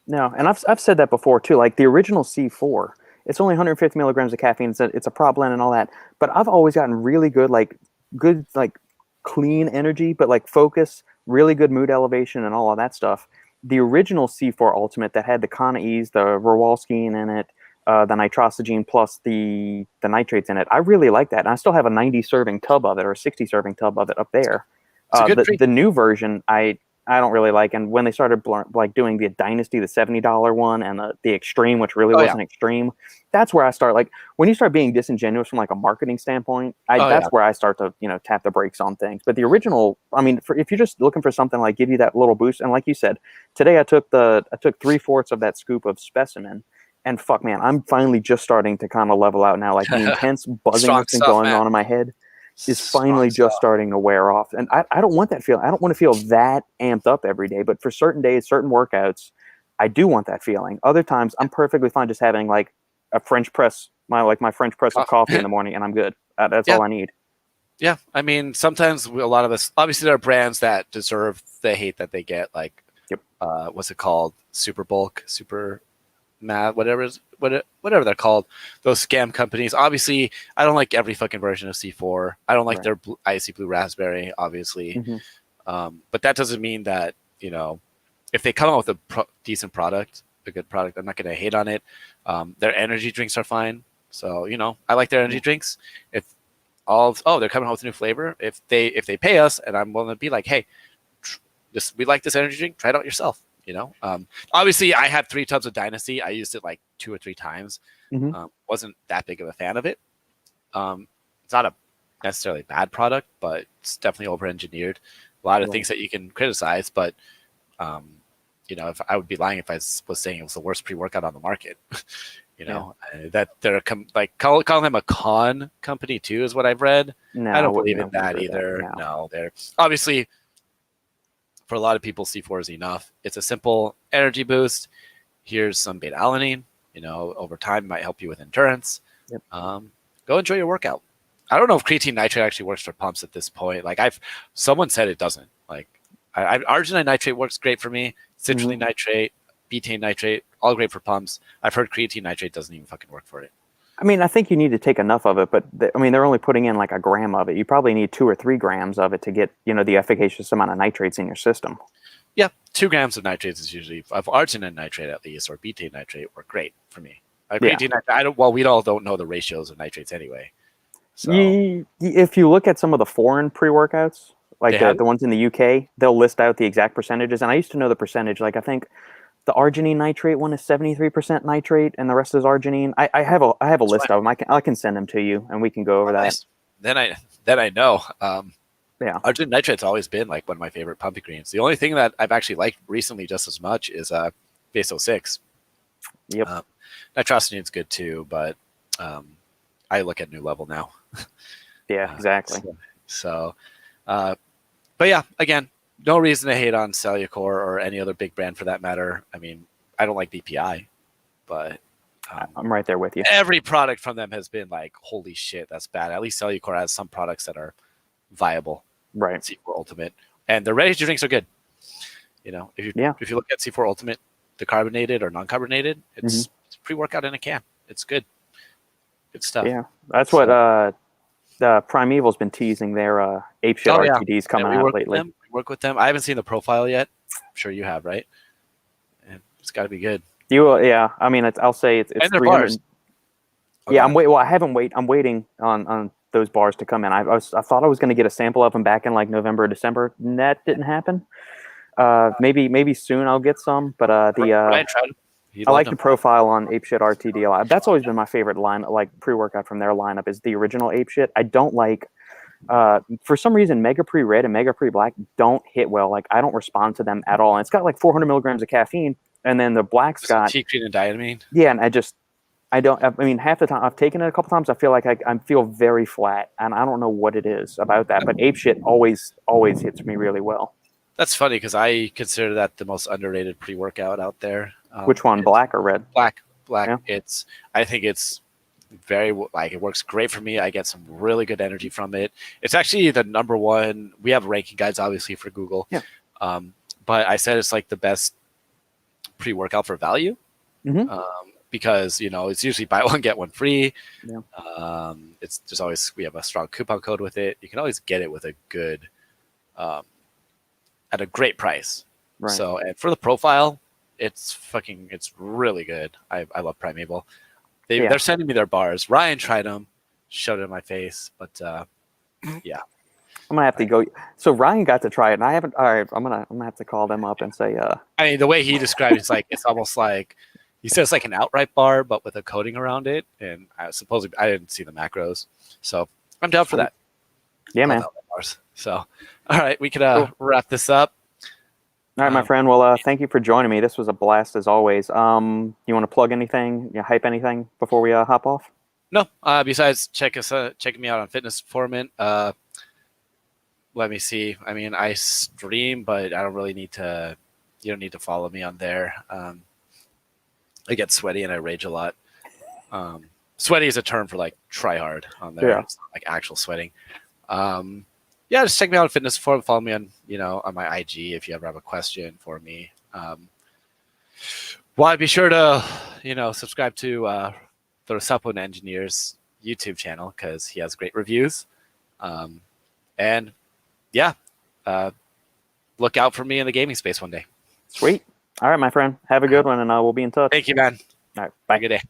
No, and I've said that before too. Like the original C4, it's only 150 milligrams of caffeine. It's a prop blend and all that. But I've always gotten really good clean energy, but like focus, really good mood elevation, and all of that stuff. The original C4 Ultimate that had the Kana-E's, the Rowalskine in it, the nitrosogene plus the nitrates in it. I really like that. And I still have a 90 serving tub of it or a 60 serving tub of it up there. The new version, I don't really like. And when they started doing the Dynasty, the $70 one, and the Extreme, which really wasn't Extreme, that's where I start. Like when you start being disingenuous from like a marketing standpoint, that's where I start to tap the brakes on things. But the original, I mean, if you're just looking for something like give you that little boost, and like you said, today I took 3/4 of that scoop of Specimen, and fuck man, I'm finally just starting to kind of level out now. Like the intense buzzing that's been going on in my head is finally just starting to wear off. And I don't want that feeling. I don't want to feel that amped up every day, but for certain days, certain workouts, I do want that feeling. Other times I'm perfectly fine just having like a French press, my French press of coffee in the morning, and I'm good. That's all I need. Yeah. I mean, sometimes a lot of us, obviously there are brands that deserve the hate that they get. Like, what's it called? Super Bulk, whatever they're called, those scam companies. Obviously, I don't like every fucking version of C4. I don't like their icy blue raspberry, obviously. But that doesn't mean that, if they come out with a decent product, a good product, I'm not going to hate on it. Their energy drinks are fine. So, I like their energy drinks. If they're coming out with a new flavor. If they pay us, and I'm willing to be like, hey, we like this energy drink, try it out yourself. Obviously I had 3 tubs of Dynasty. I used it like 2 or 3 times. Wasn't that big of a fan of it. It's not a necessarily bad product, but it's definitely over-engineered. A lot of things that you can criticize, but if I would be lying if I was saying it was the worst pre-workout on the market. That they're calling them a con company too is what I've read. No, I don't believe in that either. No, they're obviously, for a lot of people, C4 is enough. It's a simple energy boost. Here's some beta alanine. Over time it might help you with endurance. Go enjoy your workout. I don't know if creatine nitrate actually works for pumps at this point. Someone said it doesn't. Arginine nitrate works great for me. Citrulline nitrate, betaine nitrate, all great for pumps. I've heard creatine nitrate doesn't even fucking work for it. I mean, I think you need to take enough of it, but they're only putting in like a gram of it. You probably need 2 or 3 grams of it to get, the efficacious amount of nitrates in your system. Yeah, 2 grams of nitrates is usually, of arginine nitrate at least, or betaine nitrate work great for me. Creatine nitrate, we all don't know the ratios of nitrates anyway. So if you look at some of the foreign pre-workouts, like the ones in the UK, they'll list out the exact percentages. And I used to know the percentage. Like I think the arginine nitrate one is 73% nitrate, and the rest is arginine. I have a list of them. I can send them to you, and we can go over that. Nice. Then I know. Arginine nitrate's always been like one of my favorite pumping greens. The only thing that I've actually liked recently just as much is Base 06. Yep. Nitrosonine's good too, but I look at New Level now. Yeah, exactly. But yeah, again, no reason to hate on Cellucor or any other big brand for that matter. I mean, I don't like BPI, but I'm right there with you. Every product from them has been like, holy shit, that's bad. At least Cellucor has some products that are viable. Right. C4 Ultimate. And the ready to drinks are good. If you look at C4 Ultimate, the carbonated or non-carbonated, it's pre-workout in a can. It's good. Good stuff. Yeah. That's what Primeval's been teasing their apeshit RTDs coming out lately. We work with them. I haven't seen the profile yet. I'm sure you have, right? And it's got to be good. I mean, I'll say it's and their bars. Yeah, I'm waiting on those bars to come in. I thought I was going to get a sample of them back in like November or December. That didn't happen. Maybe soon I'll get some. But I like the profile on apeshit RTD a lot. That's always been my favorite line, like pre-workout from their lineup, is the original apeshit. I don't like. For some reason, Mega Pre Red and Mega Pre Black don't hit well. Like I don't respond to them at all. And it's got like 400 milligrams of caffeine, and then the Black's got T-creatine and diamine. Yeah, and I don't. I mean, half the time I've taken it a couple times. I feel like I feel very flat, and I don't know what it is about that. But apeshit always hits me really well. That's funny because I consider that the most underrated pre-workout out there. Which one, Black or Red? Black. Yeah. I think it's very it works great for me. I get some really good energy from it. It's actually the number one. We have ranking guides obviously for Google. Yeah. But I said it's like the best pre-workout for value. Because it's usually buy one get one free. Yeah. It's just always, we have a strong coupon code with it. You can always get it with a good at a great price. Right. So, and for the profile, it's really good. I love Primeval. They're sending me their bars. Ryan tried them, shoved it in my face, but yeah. I'm gonna have to go. So Ryan got to try it, and I haven't. All right, I'm gonna have to call them up and say. I mean, the way he described it's almost like he says like an outright bar, but with a coating around it. And I didn't see the macros, so I'm down for that. Yeah, man. Bars. So, all right, we could wrap this up. All right, my friend. Well, thank you for joining me. This was a blast as always. You want to plug anything? Hype anything before we hop off? No. Besides checking me out on Fitness Informant. Let me see. I mean, I stream, but I don't really need to. You don't need to follow me on there. I get sweaty and I rage a lot. Sweaty is a term for like try hard on there. Yeah. It's not like actual sweating. Just check me out on Fitness Informant. Follow me on on my IG if you ever have a question for me. Well, be sure to, subscribe to the Supplement Engineer's YouTube channel because he has great reviews. And yeah, look out for me in the gaming space one day. Sweet. All right, my friend. Have a good one, and we'll be in touch. Thank you, man. All right. Bye. Have a good day.